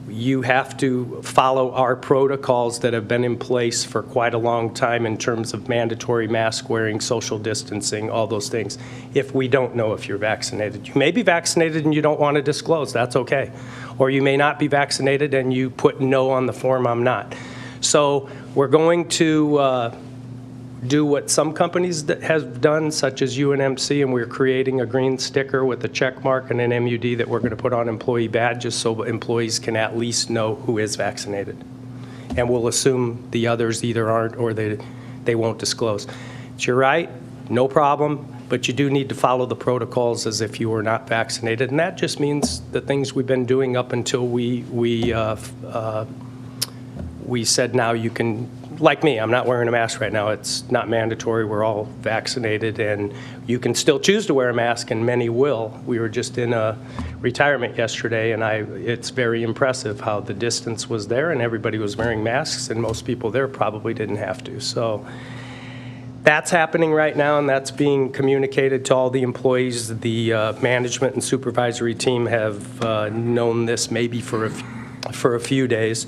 you have to follow our protocols that have been in place for quite a long time in terms of mandatory mask wearing, social distancing, all those things, if we don't know if you're vaccinated. You may be vaccinated and you don't want to disclose. That's okay. Or you may not be vaccinated and you put no on the form, I'm not. So we're going to do what some companies have done, such as UNMC, and we're creating a green sticker with a check mark and an M.U.D that we're going to put on employee badges so employees can at least know who is vaccinated. And we'll assume the others either aren't or they won't disclose. It's your right, no problem, but you do need to follow the protocols as if you were not vaccinated. And that just means the things we've been doing up until we said now you can. Like me, I'm not wearing a mask right now. It's not mandatory. We're all vaccinated, and you can still choose to wear a mask, and many will. We were just in a retirement yesterday, and it's very impressive how the distance was there, and everybody was wearing masks, and most people there probably didn't have to. So that's happening right now, and that's being communicated to all the employees. The management and supervisory team have known this maybe for a few days.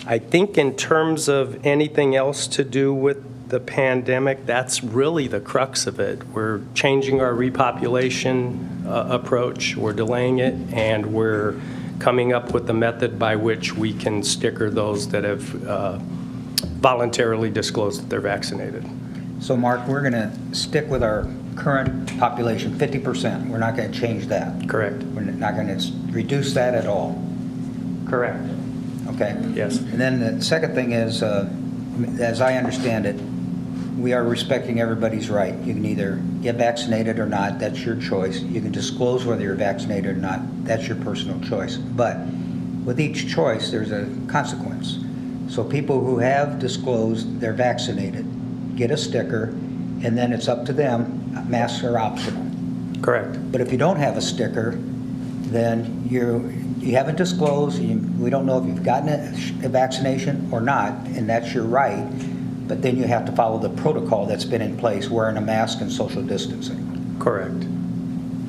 I think in terms of anything else to do with the pandemic, that's really the crux of it. We're changing our repopulation approach, we're delaying it, and we're coming up with a method by which we can sticker those that have voluntarily disclosed that they're vaccinated. So Mark, we're going to stick with our current population, 50%. We're not going to change that. Correct. We're not going to reduce that at all. Correct. Okay. Yes. And then the second thing is, as I understand it, we are respecting everybody's right. You can either get vaccinated or not. That's your choice. You can disclose whether you're vaccinated or not. That's your personal choice. But with each choice, there's a consequence. So people who have disclosed they're vaccinated get a sticker, and then it's up to them. Masks are optional. Correct. But if you don't have a sticker, then you haven't disclosed, we don't know if you've gotten a vaccination or not, and that's your right, but then you have to follow the protocol that's been in place, wearing a mask and social distancing. Correct.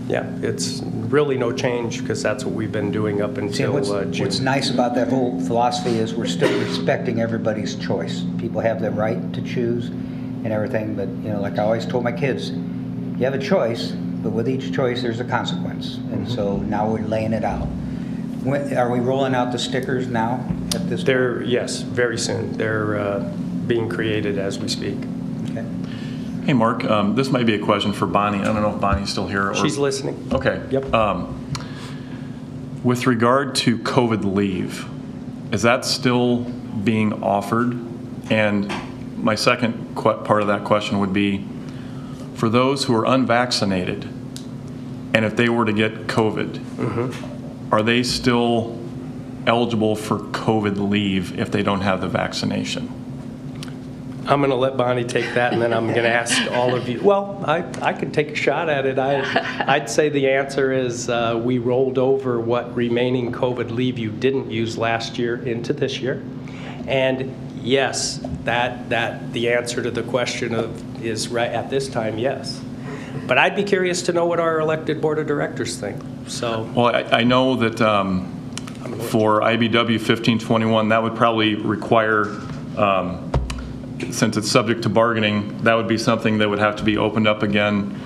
Yeah, it's really no change because that's what we've been doing up until June. What's nice about that whole philosophy is we're still respecting everybody's choice. People have the right to choose and everything, but like I always told my kids, you have a choice, but with each choice there's a consequence, and so now we're laying it out. Are we rolling out the stickers now at this point? Yes, very soon. They're being created as we speak. Okay. Hey, Mark, this might be a question for Bonnie. I don't know if Bonnie's still here. She's listening. Okay. Yep. With regard to COVID leave, is that still being offered? And my second part of that question would be, for those who are unvaccinated, and if they were to get COVID, are they still eligible for COVID leave if they don't have the vaccination? I'm going to let Bonnie take that, and then I'm going to ask all of you. Well, I could take a shot at it. I'd say the answer is we rolled over what remaining COVID leave you didn't use last year into this year. And yes, that the answer to the question is right at this time, yes. But I'd be curious to know what our elected board of directors think. So, Well, I know that for IBW 1521, that would probably require, since it's subject to bargaining, that would be something that would have to be opened up again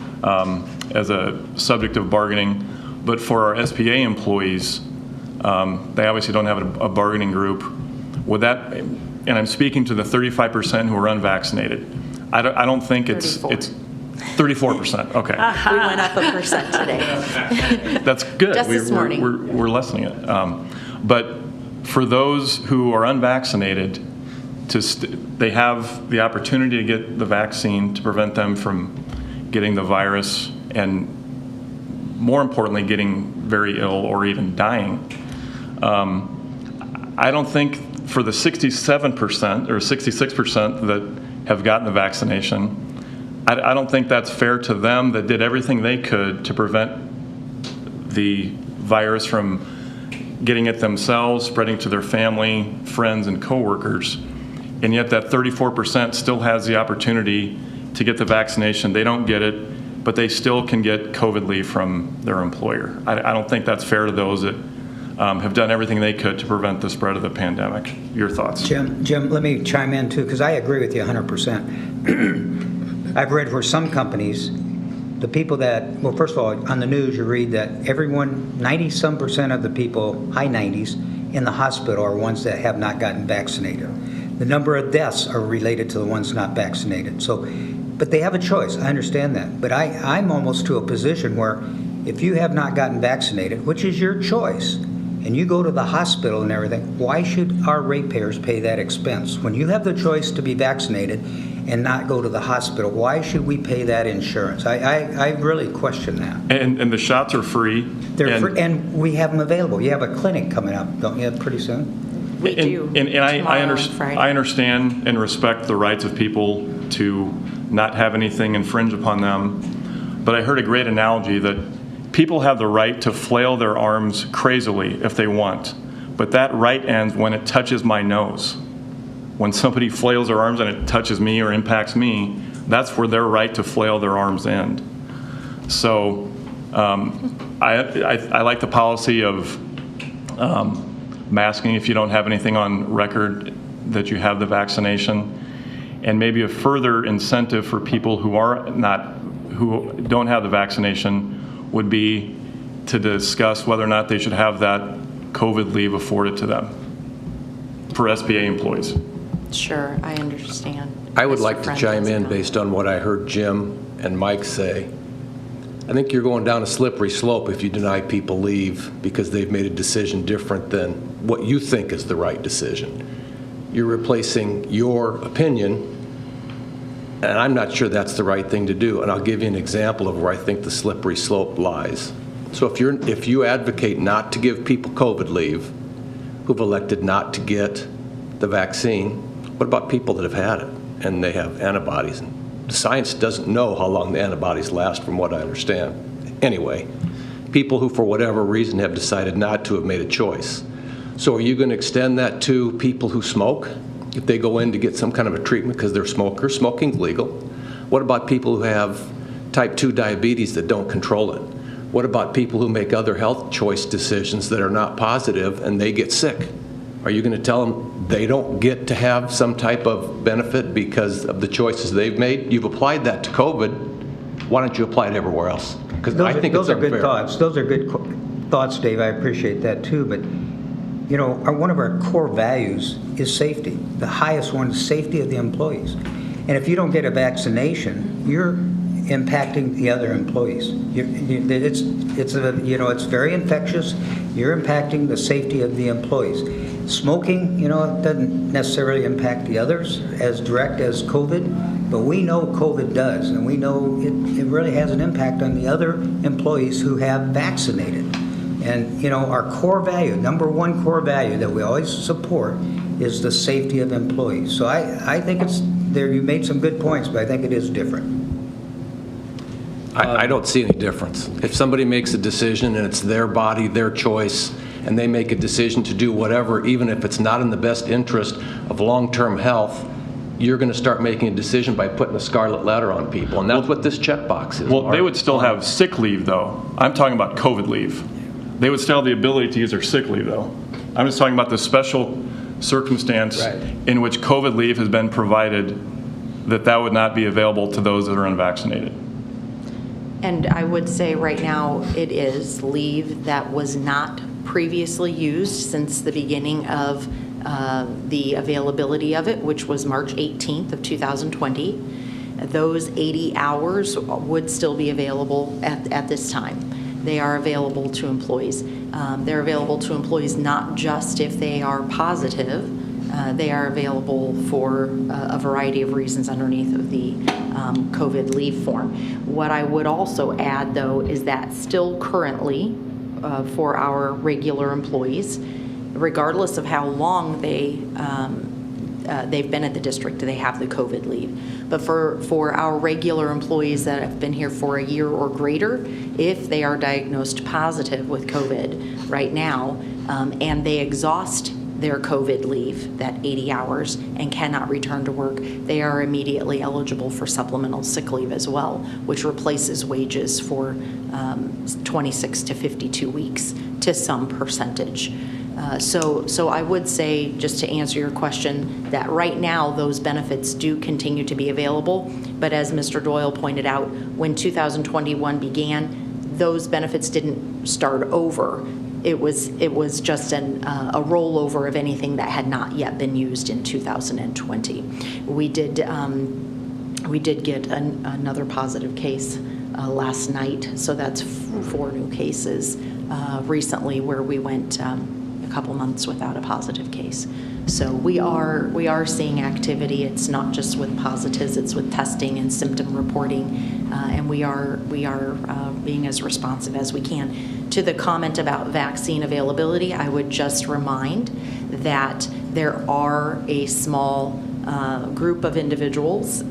as a subject of bargaining. But for our SPA employees, they obviously don't have a bargaining group. Would that, and I'm speaking to the 35% who are unvaccinated, I don't think it's 34%, okay. We went up 1% today. That's good. Just this morning. We're lessening it. But for those who are unvaccinated, they have the opportunity to get the vaccine to prevent them from getting the virus and, more importantly, getting very ill or even dying. I don't think for the 67% or 66% that have gotten the vaccination, I don't think that's fair to them that did everything they could to prevent the virus from getting it themselves, spreading to their family, friends, and coworkers. And yet that 34% still has the opportunity to get the vaccination. They don't get it, but they still can get COVID leave from their employer. I don't think that's fair to those that have done everything they could to prevent the spread of the pandemic. Your thoughts? Jim, let me chime in too, because I agree with you 100%. I've read where some companies, the people that, well, first of all, on the news you read that 90-some% of the people, high 90s, in the hospital are ones that have not gotten vaccinated. The number of deaths are related to the ones not vaccinated. So, but they have a choice, I understand that. But I'm almost to a position where if you have not gotten vaccinated, which is your choice, and you go to the hospital and everything, why should our ratepayers pay that expense? When you have the choice to be vaccinated and not go to the hospital, why should we pay that insurance? I really question that. And the shots are free. They're free, and we have them available. You have a clinic coming up, don't you, pretty soon? We do. And I Friday. understand and respect the rights of people to not have anything infringe upon them. But I heard a great analogy that people have the right to flail their arms crazily if they want. But that right ends when it touches my nose. When somebody flails their arms and it touches me or impacts me, that's where their right to flail their arms end. So I like the policy of masking if you don't have anything on record that you have the vaccination, and maybe a further incentive for people who don't have the vaccination would be to discuss whether or not they should have that COVID leave afforded to them for SPA employees. Sure, I understand. I would Mr. like to Friend chime does in not. based on what I heard Jim and Mike say. I think you're going down a slippery slope if you deny people leave because they've made a decision different than what you think is the right decision. You're replacing your opinion, and I'm not sure that's the right thing to do. And I'll give you an example of where I think the slippery slope lies. So if you advocate not to give people COVID leave who've elected not to get the vaccine, what about people that have had it and they have antibodies? And the science doesn't know how long the antibodies last, from what I understand. Anyway, people who for whatever reason have decided not to have made a choice. So are you going to extend that to people who smoke? If they go in to get some kind of a treatment because they're smokers, smoking's legal. What about people who have type 2 diabetes that don't control it? What about people who make other health choice decisions that are not positive and they get sick? Are you going to tell them they don't get to have some type of benefit because of the choices they've made? You've applied that to COVID. Why don't you apply it everywhere else? Because I think it's unfair. Those are good thoughts. Those are good thoughts, Dave. I appreciate that too. But you know, one of our core values is safety. The highest one is safety of the employees. And if you don't get a vaccination, you're impacting the other employees. It's very infectious. You're impacting the safety of the employees. Smoking, it doesn't necessarily impact the others as direct as COVID, but we know COVID does, and we know it really has an impact on the other employees who have vaccinated. And, our core value, number one core value that we always support is the safety of employees. So I think it's you made some good points, but I think it is different. I don't see any difference. If somebody makes a decision and it's their body, their choice, and they make a decision to do whatever, even if it's not in the best interest of long-term health, you're going to start making a decision by putting a scarlet letter on people, and that's what this checkbox is. Well, they would still have sick leave, though. I'm talking about COVID leave. They would still have the ability to use their sick leave, though. I'm just talking about the special circumstance in which COVID leave has been provided, that would not be available to those that are unvaccinated. And I would say right now it is leave that was not previously used since the beginning of the availability of it, which was March 18th of 2020. Those 80 hours would still be available at this time. They are available to employees. They're available to employees not just if they are positive. They are available for a variety of reasons underneath of the COVID leave form. What I would also add, though, is that still currently for our regular employees, regardless of how long they've been at the district, they have the COVID leave. But for our regular employees that have been here for a year or greater, if they are diagnosed positive with COVID right now and they exhaust their COVID leave, that 80 hours, and cannot return to work, they are immediately eligible for supplemental sick leave as well, which replaces wages for 26 to 52 weeks to some percentage. So I would say, just to answer your question, that right now those benefits do continue to be available, but as Mr. Doyle pointed out, when 2021 began, those benefits didn't start over. It was just a rollover of anything that had not yet been used in 2020. We did get another positive case last night, so that's 4 new cases recently where we went a couple months without a positive case. So we are seeing activity. It's not just with positives, it's with testing and symptom reporting, and we are being as responsive as we can. To the comment about vaccine availability, I would just remind that there are a small group of individuals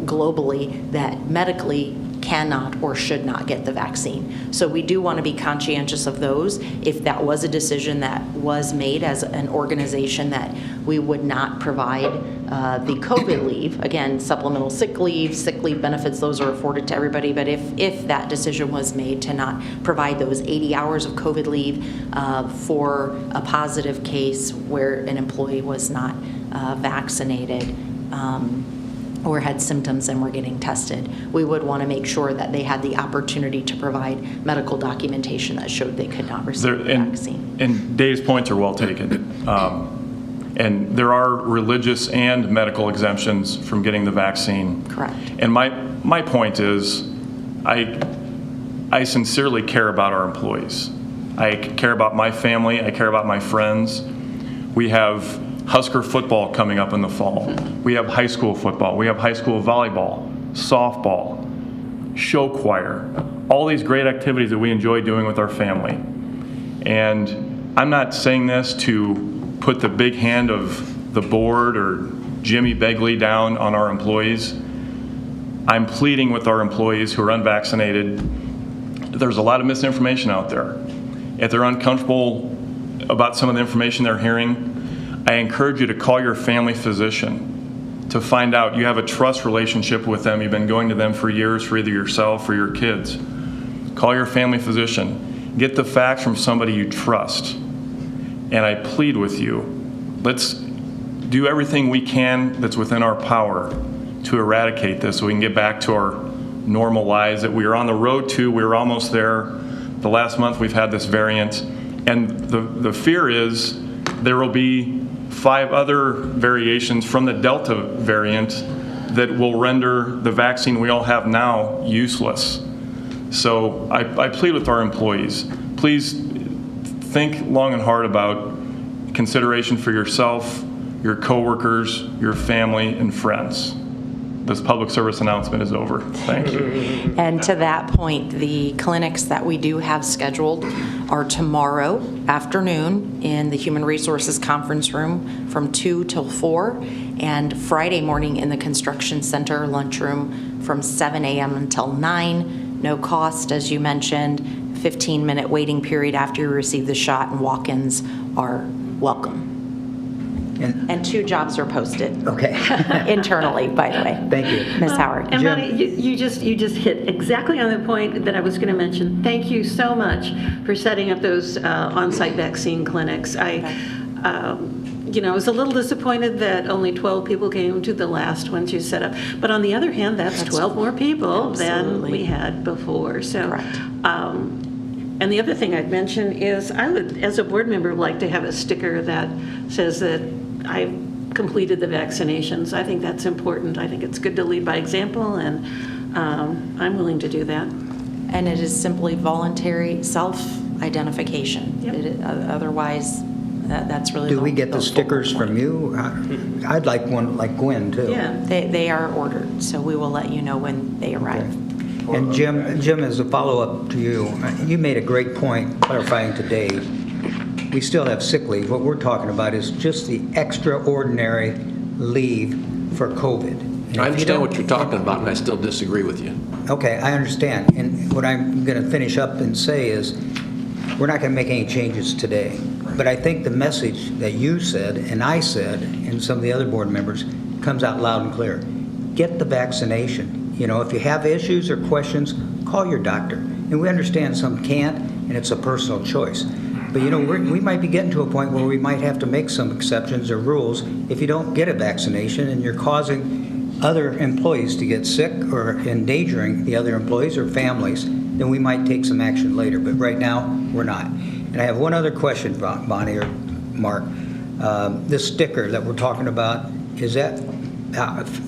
globally that medically cannot or should not get the vaccine. So we do want to be conscientious of those. If that was a decision that was made as an organization that we would not provide the COVID leave, again, supplemental sick leave benefits, those are afforded to everybody, but if that decision was made to not provide those 80 hours of COVID leave for a positive case where an employee was not vaccinated, or had symptoms and were getting tested, we would want to make sure that they had the opportunity to provide medical documentation that showed they could not receive the vaccine. And Dave's points are well taken. And there are religious and medical exemptions from getting the vaccine. Correct. And my point is, I sincerely care about our employees. I care about my family. I care about my friends. We have Husker football coming up in the fall. We have high school football. We have high school volleyball, softball, show choir, all these great activities that we enjoy doing with our family. And I'm not saying this to put the big hand of the board or Jimmy Begley down on our employees. I'm pleading with our employees who are unvaccinated. There's a lot of misinformation out there. If they're uncomfortable about some of the information they're hearing, I encourage you to call your family physician to find out. You have a trust relationship with them. You've been going to them for years for either yourself or your kids. Call your family physician. Get the facts from somebody you trust. And I plead with you, let's do everything we can that's within our power to eradicate this so we can get back to our normal lives that we are on the road to. We're almost there. The last month we've had this variant. And the fear is there will be 5 other variations from the Delta variant that will render the vaccine we all have now useless. So I plead with our employees, please think long and hard about consideration for yourself, your coworkers, your family, and friends. This public service announcement is over. Thank you. And to that point, the clinics that we do have scheduled are tomorrow afternoon in the Human Resources Conference Room from 2 till 4, and Friday morning in the construction center lunchroom from 7 a.m. until 9, no cost, as you mentioned, 15-minute waiting period after you receive the shot, and walk-ins are welcome. And 2 jobs are posted. Okay. Internally, by the way. Thank you. Ms. Howard. And Bonnie, you just hit exactly on the point that I was going to mention. Thank you so much for setting up those on-site vaccine clinics. I was a little disappointed that only 12 people came to the last ones you set up. But on the other hand, that's 12 more people than we had before. So, and the other thing I'd mention is I would, as a board member, like to have a sticker that says that I've completed the vaccinations. I think that's important. I think it's good to lead by example, and I'm willing to do that. And it is simply voluntary self-identification. Yep. Otherwise, that's really. Do we get the stickers from you? I'd like one like Gwen, too. Yeah. They are ordered, so we will let you know when they arrive. Okay. And Jim, as a follow-up to you, you made a great point clarifying to Dave. We still have sick leave. What we're talking about is just the extraordinary leave for COVID. And I understand what you're talking about, and I still disagree with you. Okay, I understand. And what I'm going to finish up and say is, we're not going to make any changes today. But I think the message that you said, and I said, and some of the other board members, comes out loud and clear. Get the vaccination. You know, if you have issues or questions, call your doctor. And we understand some can't, and it's a personal choice. But, you know, we might be getting to a point where we might have to make some exceptions or rules if you don't get a vaccination and you're causing other employees to get sick or endangering the other employees or families, then we might take some action later. But right now, we're not. And I have one other question, Bonnie or Mark. This sticker that we're talking about, is that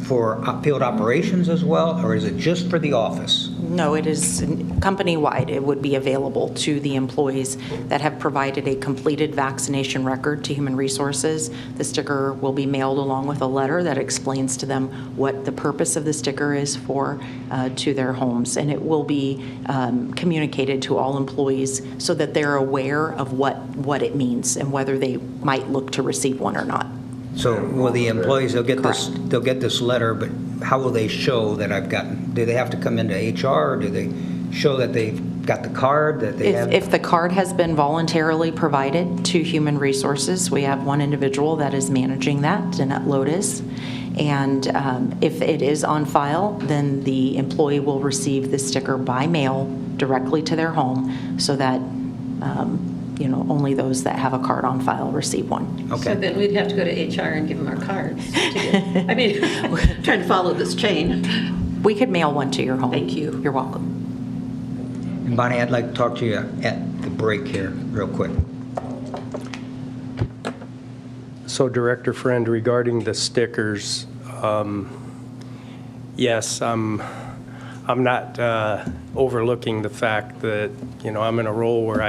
for field operations as well, or is it just for the office? No, it is company-wide. It would be available to the employees that have provided a completed vaccination record to Human Resources. The sticker will be mailed along with a letter that explains to them what the purpose of the sticker is for to their homes. And it will be communicated to all employees so that they're aware of what it means and whether they might look to receive one or not. So will the employees, they'll get this letter, but how will they show that I've gotten, do they have to come into HR, or do they show that they've got the card that they have? If the card has been voluntarily provided to Human Resources, we have one individual that is managing that, Danette Lotus. And if it is on file, then the employee will receive the sticker by mail directly to their home so that only those that have a card on file receive one. Okay. So then we'd have to go to HR and give them our cards. Trying to follow this chain. We could mail one to your home. Thank you. You're welcome. And Bonnie, I'd like to talk to you at the break here real quick. So Director Friend, regarding the stickers, yes, I'm not overlooking the fact that, I'm in a role where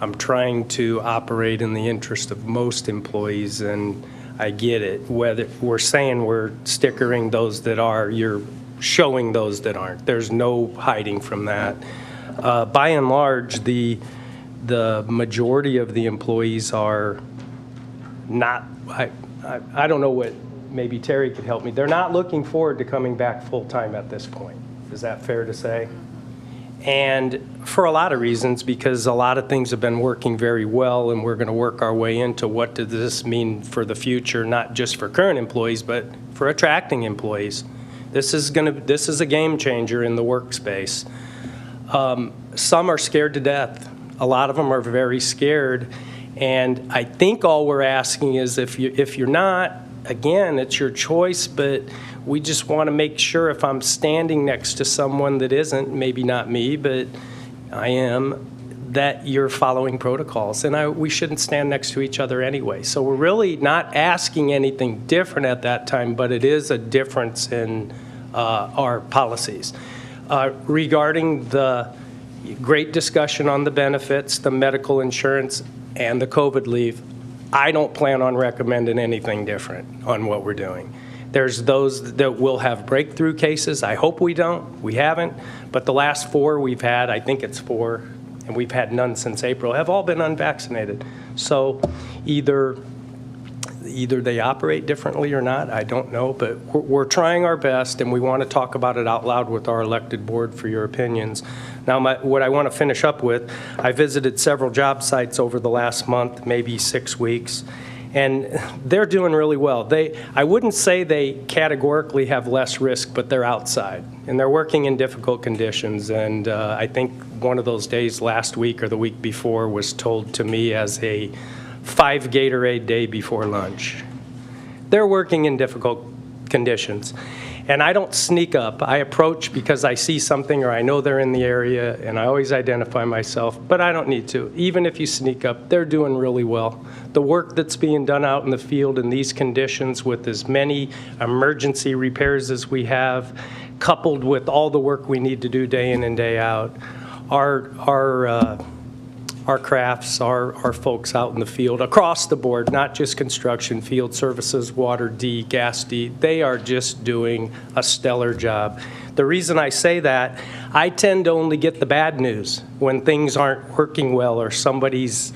I'm trying to operate in the interest of most employees, and I get it. Whether we're saying we're stickering those that are, you're showing those that aren't. There's no hiding from that. By and large, the majority of the employees are not, I don't know what, maybe Terry could help me. They're not looking forward to coming back full-time at this point. Is that fair to say? And for a lot of reasons, because a lot of things have been working very well, and we're going to work our way into what does this mean for the future, not just for current employees, but for attracting employees. This is a game changer in the workspace. Some are scared to death. A lot of them are very scared. And I think all we're asking is if you're not, again, it's your choice, but we just want to make sure if I'm standing next to someone that isn't, maybe not me, but I am, that you're following protocols. And we shouldn't stand next to each other anyway. So we're really not asking anything different at that time, but it is a difference in our policies. Regarding the great discussion on the benefits, the medical insurance, and the COVID leave, I don't plan on recommending anything different on what we're doing. There's those that will have breakthrough cases. I hope we don't. We haven't. But the last 4 we've had, I think it's 4, and we've had none since April, have all been unvaccinated. So either Either they operate differently or not, I don't know, but we're trying our best, and we want to talk about it out loud with our elected board for your opinions. Now, what I want to finish up with, I visited several job sites over the last month, maybe 6 weeks, and they're doing really well. I wouldn't say they categorically have less risk, but they're outside, and they're working in difficult conditions. And I think one of those days last week or the week before was told to me as a 5 Gatorade day before lunch. They're working in difficult conditions. And I don't sneak up. I approach because I see something or I know they're in the area, and I always identify myself, but I don't need to. Even if you sneak up, they're doing really well. The work that's being done out in the field in these conditions with as many emergency repairs as we have, coupled with all the work we need to do day in and day out, our crafts, our folks out in the field, across the board, not just construction, field services, water D, gas D, they are just doing a stellar job. The reason I say that, I tend to only get the bad news when things aren't working well or somebody's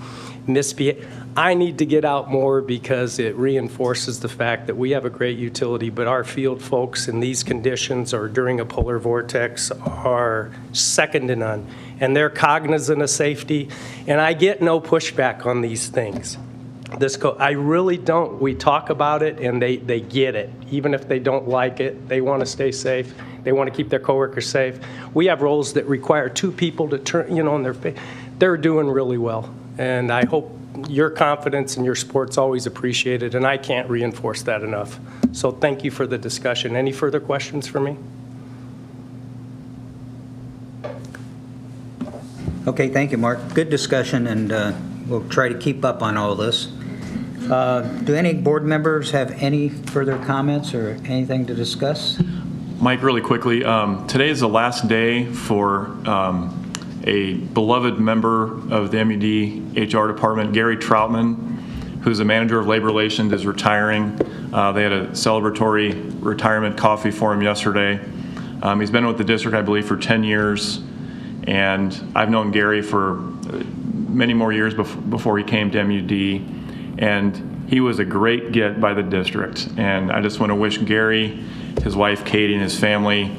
misbehaving. I need to get out more because it reinforces the fact that we have a great utility, but our field folks in these conditions or during a polar vortex are second to none. And they're cognizant of safety, and I get no pushback on these things. I really don't. We talk about it, and they get it. Even if they don't like it, they want to stay safe. They want to keep their coworkers safe. We have roles that require 2 people to turn, on their face. They're doing really well, and I hope your confidence and your support's always appreciated, and I can't reinforce that enough. So thank you for the discussion. Any further questions for me? Okay, thank you, Mark. Good discussion, and we'll try to keep up on all this. Do any board members have any further comments or anything to discuss? Mike, really quickly, today is the last day for a beloved member of the M.U.D. HR department, Gary Troutman, who's the manager of labor relations, is retiring. They had a celebratory retirement coffee for him yesterday. He's been with the district, I believe, for 10 years. And I've known Gary for many more years before he came to M.U.D. And he was a great get by the district. And I just want to wish Gary, his wife Katie, and his family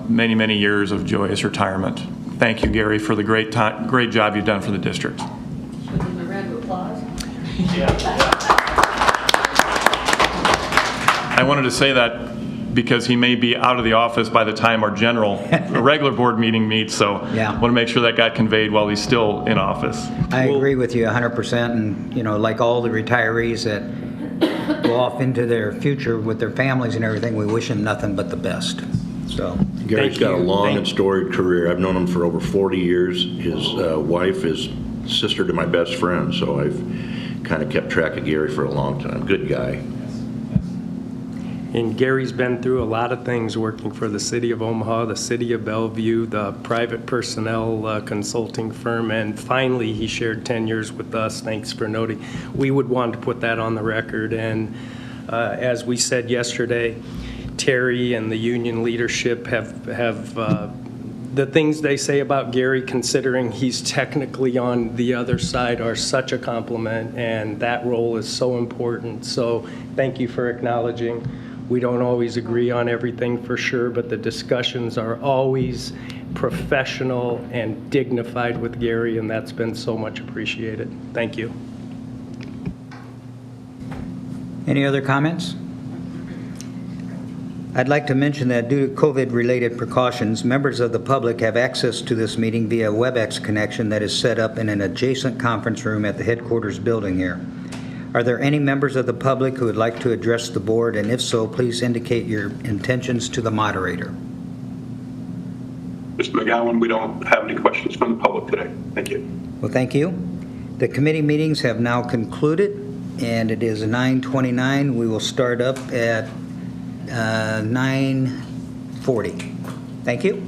many, many years of joyous retirement. Thank you, Gary, for the great job you've done for the district. Should we give him a round of applause? I wanted to say that because he may be out of the office by the time our regular board meeting meets, so I want to make sure that got conveyed while he's still in office. I agree with you 100%, and like all the retirees that go off into their future with their families and everything, we wish them nothing but the best. So Gary's got a long and storied career. I've known him for over 40 years. His wife is sister to my best friend, so I've kind of kept track of Gary for a long time. Good guy. And Gary's been through a lot of things working for the city of Omaha, the city of Bellevue, the private personnel consulting firm, and finally he shared 10 years with us. Thanks for noting. We would want to put that on the record. And as we said yesterday, Terry and the union leadership have the things they say about Gary, considering he's technically on the other side, are such a compliment, and that role is so important. So thank you for acknowledging. We don't always agree on everything for sure, but the discussions are always professional and dignified with Gary, and that's been so much appreciated. Thank you. any other comments? I'd like to mention that due to COVID-related precautions, members of the public have access to this meeting via WebEx connection that is set up in an adjacent conference room at the headquarters building here. Are there any members of the public who would like to address the board? And if so, please indicate your intentions to the moderator. Mr. McGowan, we don't have any questions from the public today. Thank you. Well, thank you. The committee meetings have now concluded, and it is 9:29. We will start up at 9:40. Thank you.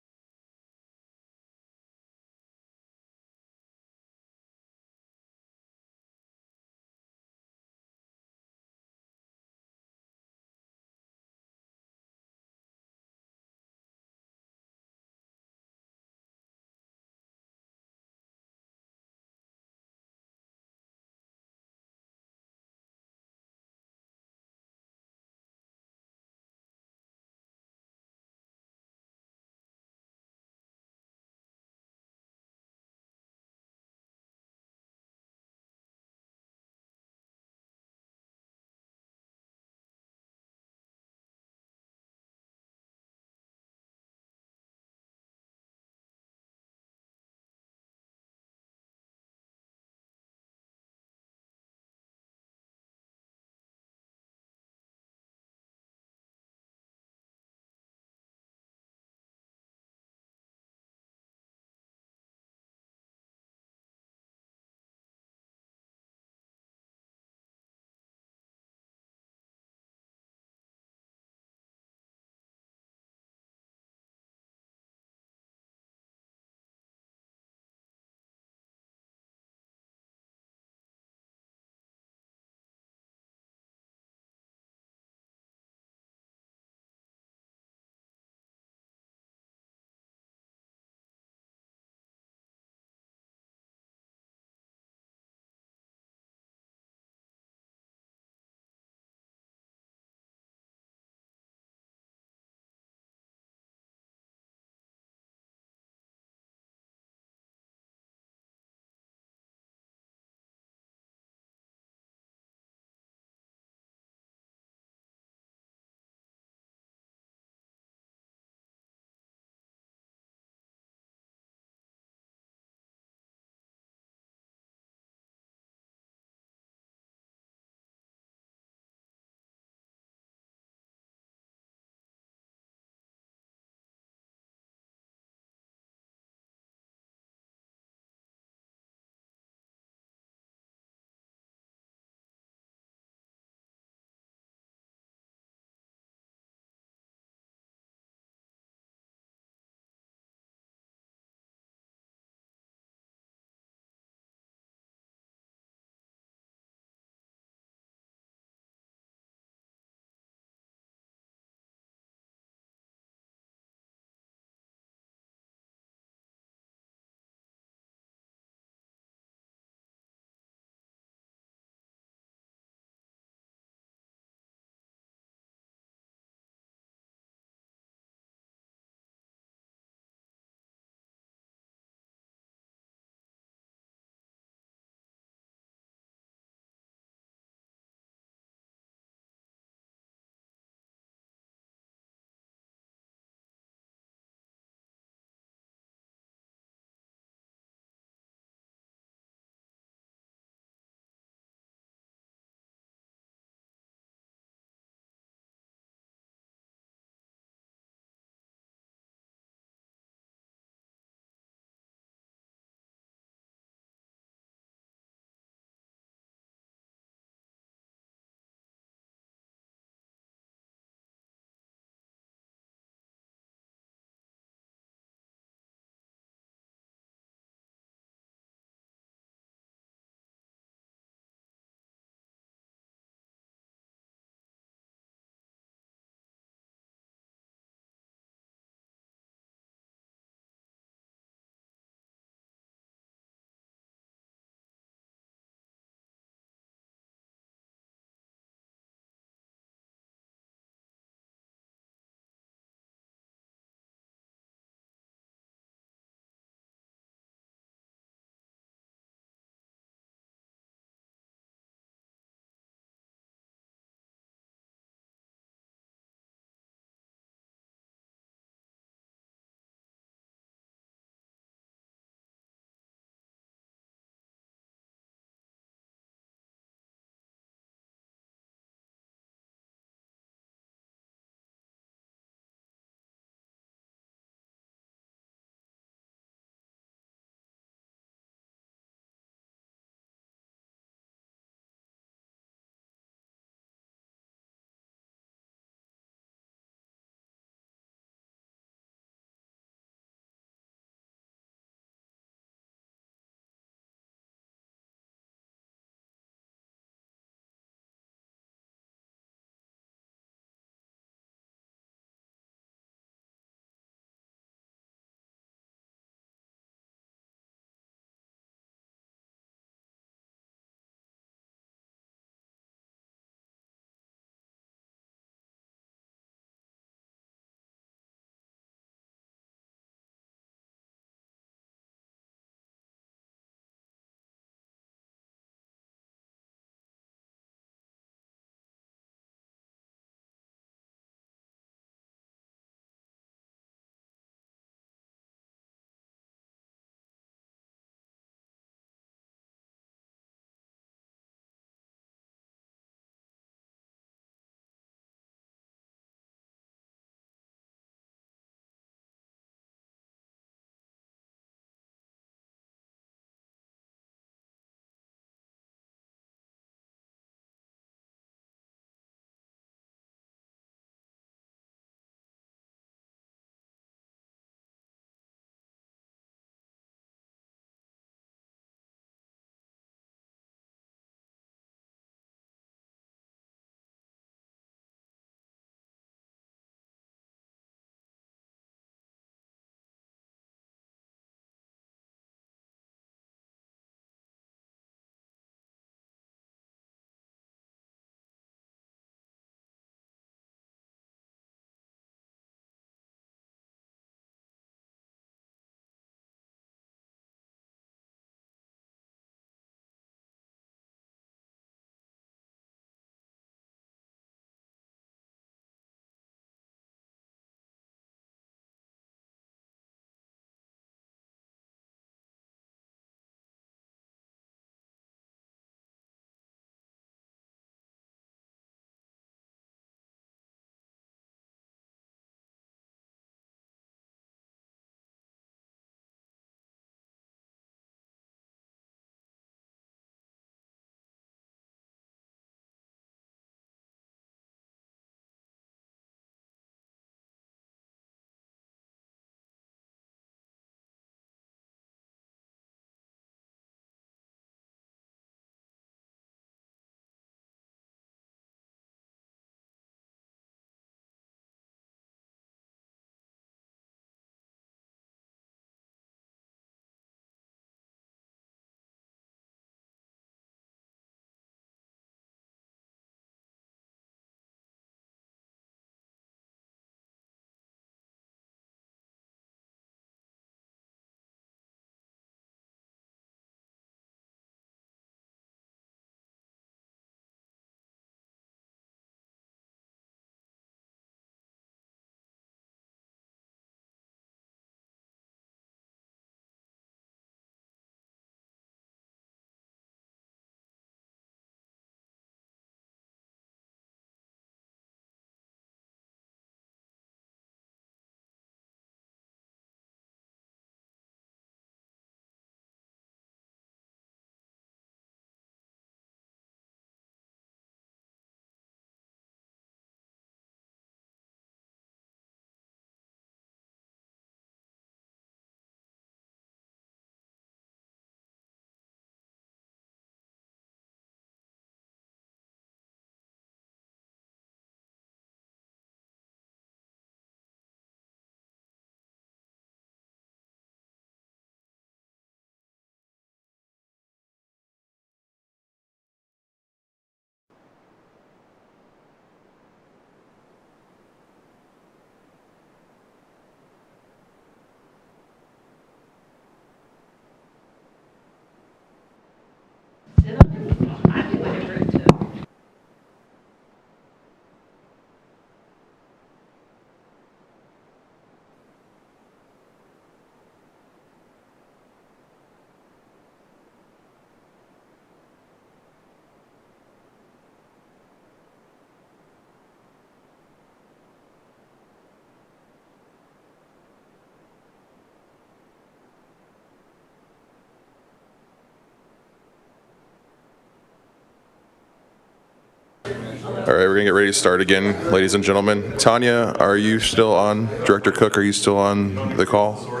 All right, we're going to get ready to start again, ladies and gentlemen. Tanya, are you still on? Director Cook, are you still on the call?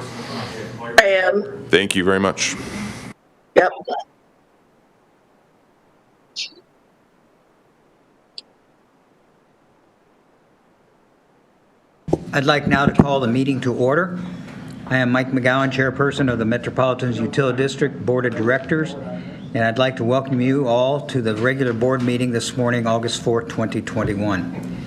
I am. Thank you very much. Yep. I'd like now to call the meeting to order. I am Mike McGowan, Chairperson of the Metropolitan Utility District Board of Directors, and I'd like to welcome you all to the regular board meeting this morning, August 4th, 2021.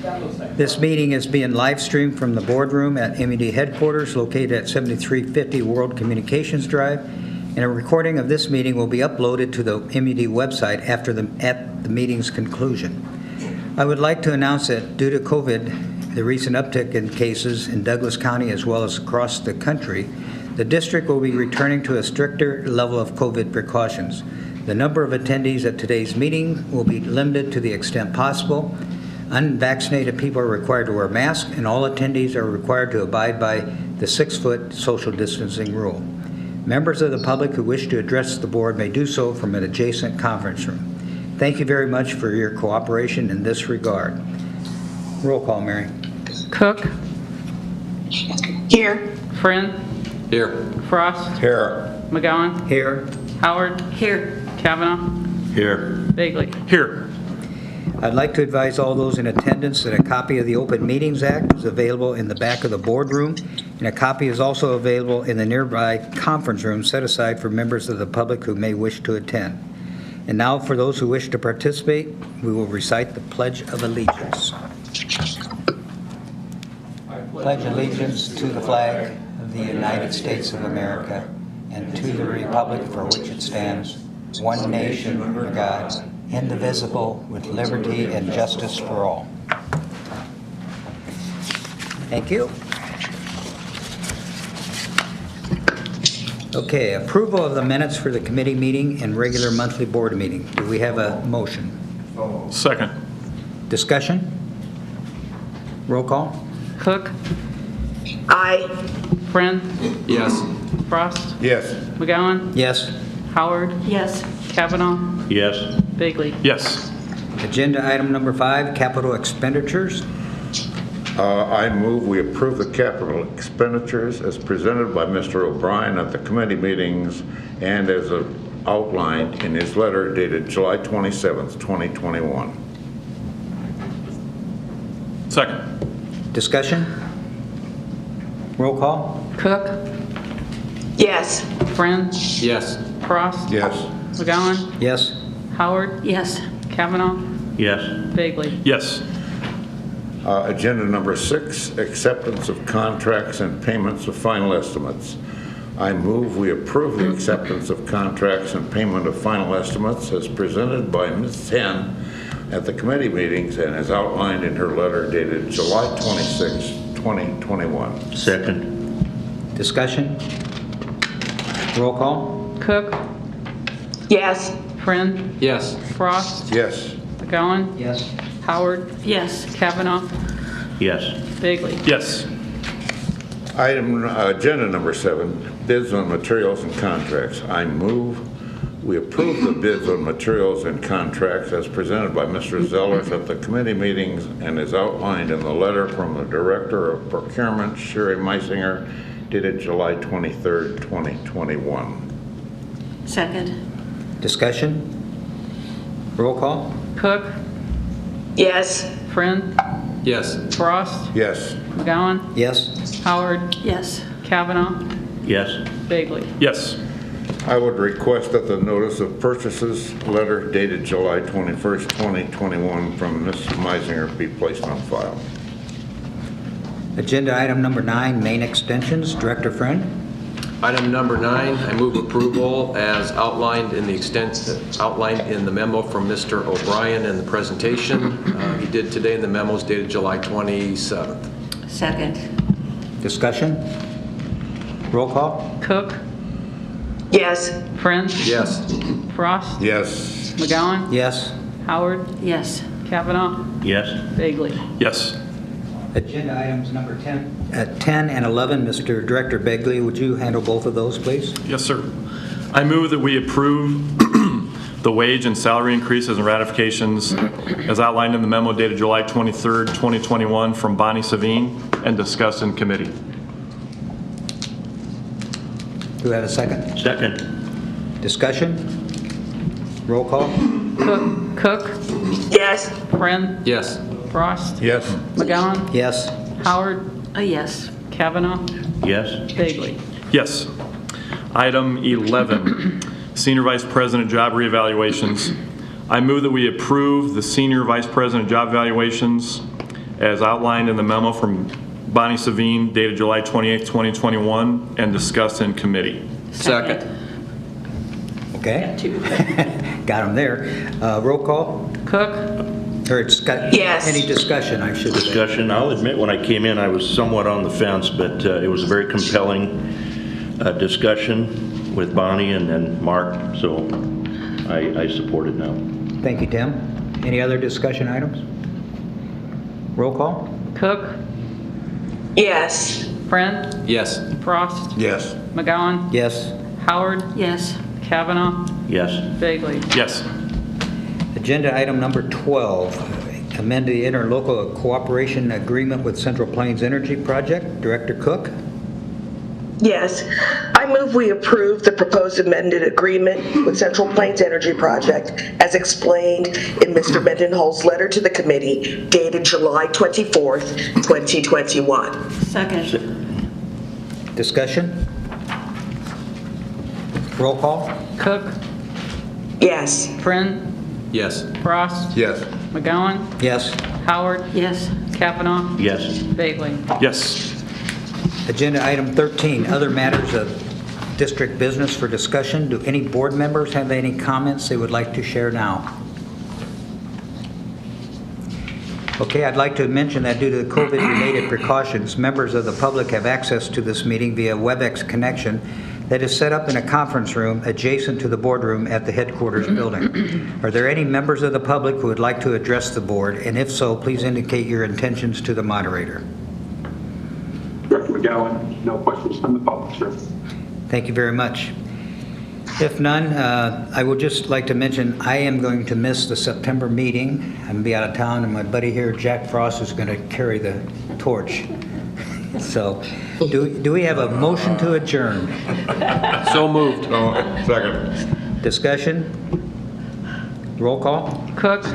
This meeting is being live streamed from the boardroom at M.U.D headquarters located at 7350 World Communications Drive, and a recording of this meeting will be uploaded to the M.U.D website at the meeting's conclusion. I would like to announce that due to COVID, the recent uptick in cases in Douglas County as well as across the country, the district will be returning to a stricter level of COVID precautions. The number of attendees at today's meeting will be limited to the extent possible. Unvaccinated people are required to wear masks, and all attendees are required to abide by the 6-foot social distancing rule. Members of the public who wish to address the board may do so from an adjacent conference room. Thank you very much for your cooperation in this regard. Roll call, Mary. Cook. Here. Friend. Here. Frost. Here. McGowan. Here. Howard. Here. Kavanaugh. Here. Bagley. Here. I'd like to advise all those in attendance that a copy of the Open Meetings Act is available in the back of the boardroom, and a copy is also available in the nearby conference room set aside for members of the public who may wish to attend. And now, for those who wish to participate, we will recite the Pledge of Allegiance. I pledge allegiance to the flag of the United States of America and to the republic for which it stands, one nation under God, indivisible, with liberty and justice for all. Thank you. Okay, approval of the minutes for the committee meeting and regular monthly board meeting. Do we have a motion? Second. Discussion? Roll call? Cook. Aye. Friend. Yes. Frost. Yes. McGowan. Yes. Howard. Yes. Kavanaugh. Yes. Bagley. Yes. Agenda item number 5, capital expenditures. I move we approve the capital expenditures as presented by Mr. O'Brien at the committee meetings and as outlined in his letter dated July 27th, 2021. Second. Discussion? Roll call? Cook. Yes. Friend. Yes. Frost. Yes. McGowan. Yes. Howard. Yes. Kavanaugh. Yes. Bagley. Yes. Agenda number 6, acceptance of contracts and payments of final estimates. I move we approve the acceptance of contracts and payment of final estimates as presented by Ms. Hen at the committee meetings and as outlined in her letter dated July 26, 2021. Second. Discussion? Roll call? Cook. Yes. Friend. Yes. Frost. Yes. McGowan. Yes. Howard. Yes. Kavanaugh. Yes. Bagley. Yes. Agenda number 7, bids on materials and contracts. I move we approve the bids on materials and contracts as presented by Mr. Zellers at the committee meetings and as outlined in the letter from the Director of Procurement, Sherry Meisinger, dated July 23rd, 2021. Second. Discussion? Roll call? Cook. Yes. Friend. Yes. Frost. Yes. McGowan. Yes. Howard. Yes. Kavanaugh. Yes. Bagley. Yes. I would request that the notice of purchases letter dated July 21st, 2021 from Ms. Meisinger be placed on file. Agenda item number 9, main extensions. Director Friend? Item number 9, I move approval as outlined in the memo from Mr. O'Brien in the presentation. He did today in the memos dated July 27th. Second. Discussion? Roll call? Cook. Yes. Friend. Yes. Frost. Yes. McGowan. Yes. Howard. Yes. Kavanaugh. Yes. Bagley. Yes. Agenda items number 10 and 11. Mr. Director Begley, would you handle both of those, please? Yes, sir. I move that we approve the wage and salary increases and ratifications as outlined in the memo dated July 23rd, 2021 from Bonnie Savine and discussed in committee. Do we have a second? Second. Discussion? Roll call? Cook. Yes. Friend. Yes. Frost. Yes. McGowan. Yes. Howard. Yes. Kavanaugh. Yes. Bagley. Yes. Item 11, Senior Vice President Job Reevaluations. I move that we approve the Senior Vice President Job Evaluations as outlined in the memo from Bonnie Savine dated July 28, 2021 and discussed in committee. Second. Okay. Got him there. Roll call? Cook. Or Yes. any discussion, I should say. Discussion. I'll admit, when I came in, I was somewhat on the fence, but it was a very compelling discussion with Bonnie and Mark, so I support it now. Thank you, Tim. Any other discussion items? Roll call? Cook. Yes. Friend. Yes. Frost. Yes. McGowan. Yes. Howard. Yes. Kavanaugh. Yes. Bagley. Yes. Agenda item number 12, amend the interlocal cooperation agreement with Central Plains Energy Project. Director Cook? Yes. I move we approve the proposed amended agreement with Central Plains Energy Project as explained in Mr. Mendenhall's letter to the committee dated July 24th, 2021. Second. Discussion? Roll call? Cook. Yes. Friend. Yes. Frost. Yes. McGowan. Yes. Howard. Yes. Kavanaugh. Yes. Bagley. Yes. Agenda item 13, other matters of district business for discussion. Do any board members have any comments they would like to share now? Okay, I'd like to mention that due to the COVID-related precautions, members of the public have access to this meeting via WebEx connection that is set up in a conference room adjacent to the boardroom at the headquarters building. Are there any members of the public who would like to address the board? And if so, please indicate your intentions to the moderator. Director McGowan, no questions from the public, sir. Thank you very much. If none, I would just like to mention I am going to miss the September meeting. I'm going to be out of town, and my buddy here, Jack Frost, is going to carry the torch. So, do we have a motion to adjourn? So moved. Second. Discussion? Roll call? Cook.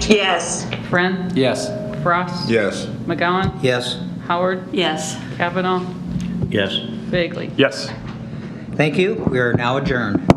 Yes. Friend. Yes. Frost. Yes. McGowan. Yes. Howard. Yes. Kavanaugh. Yes. Bagley. Yes. Thank you. We are now adjourned.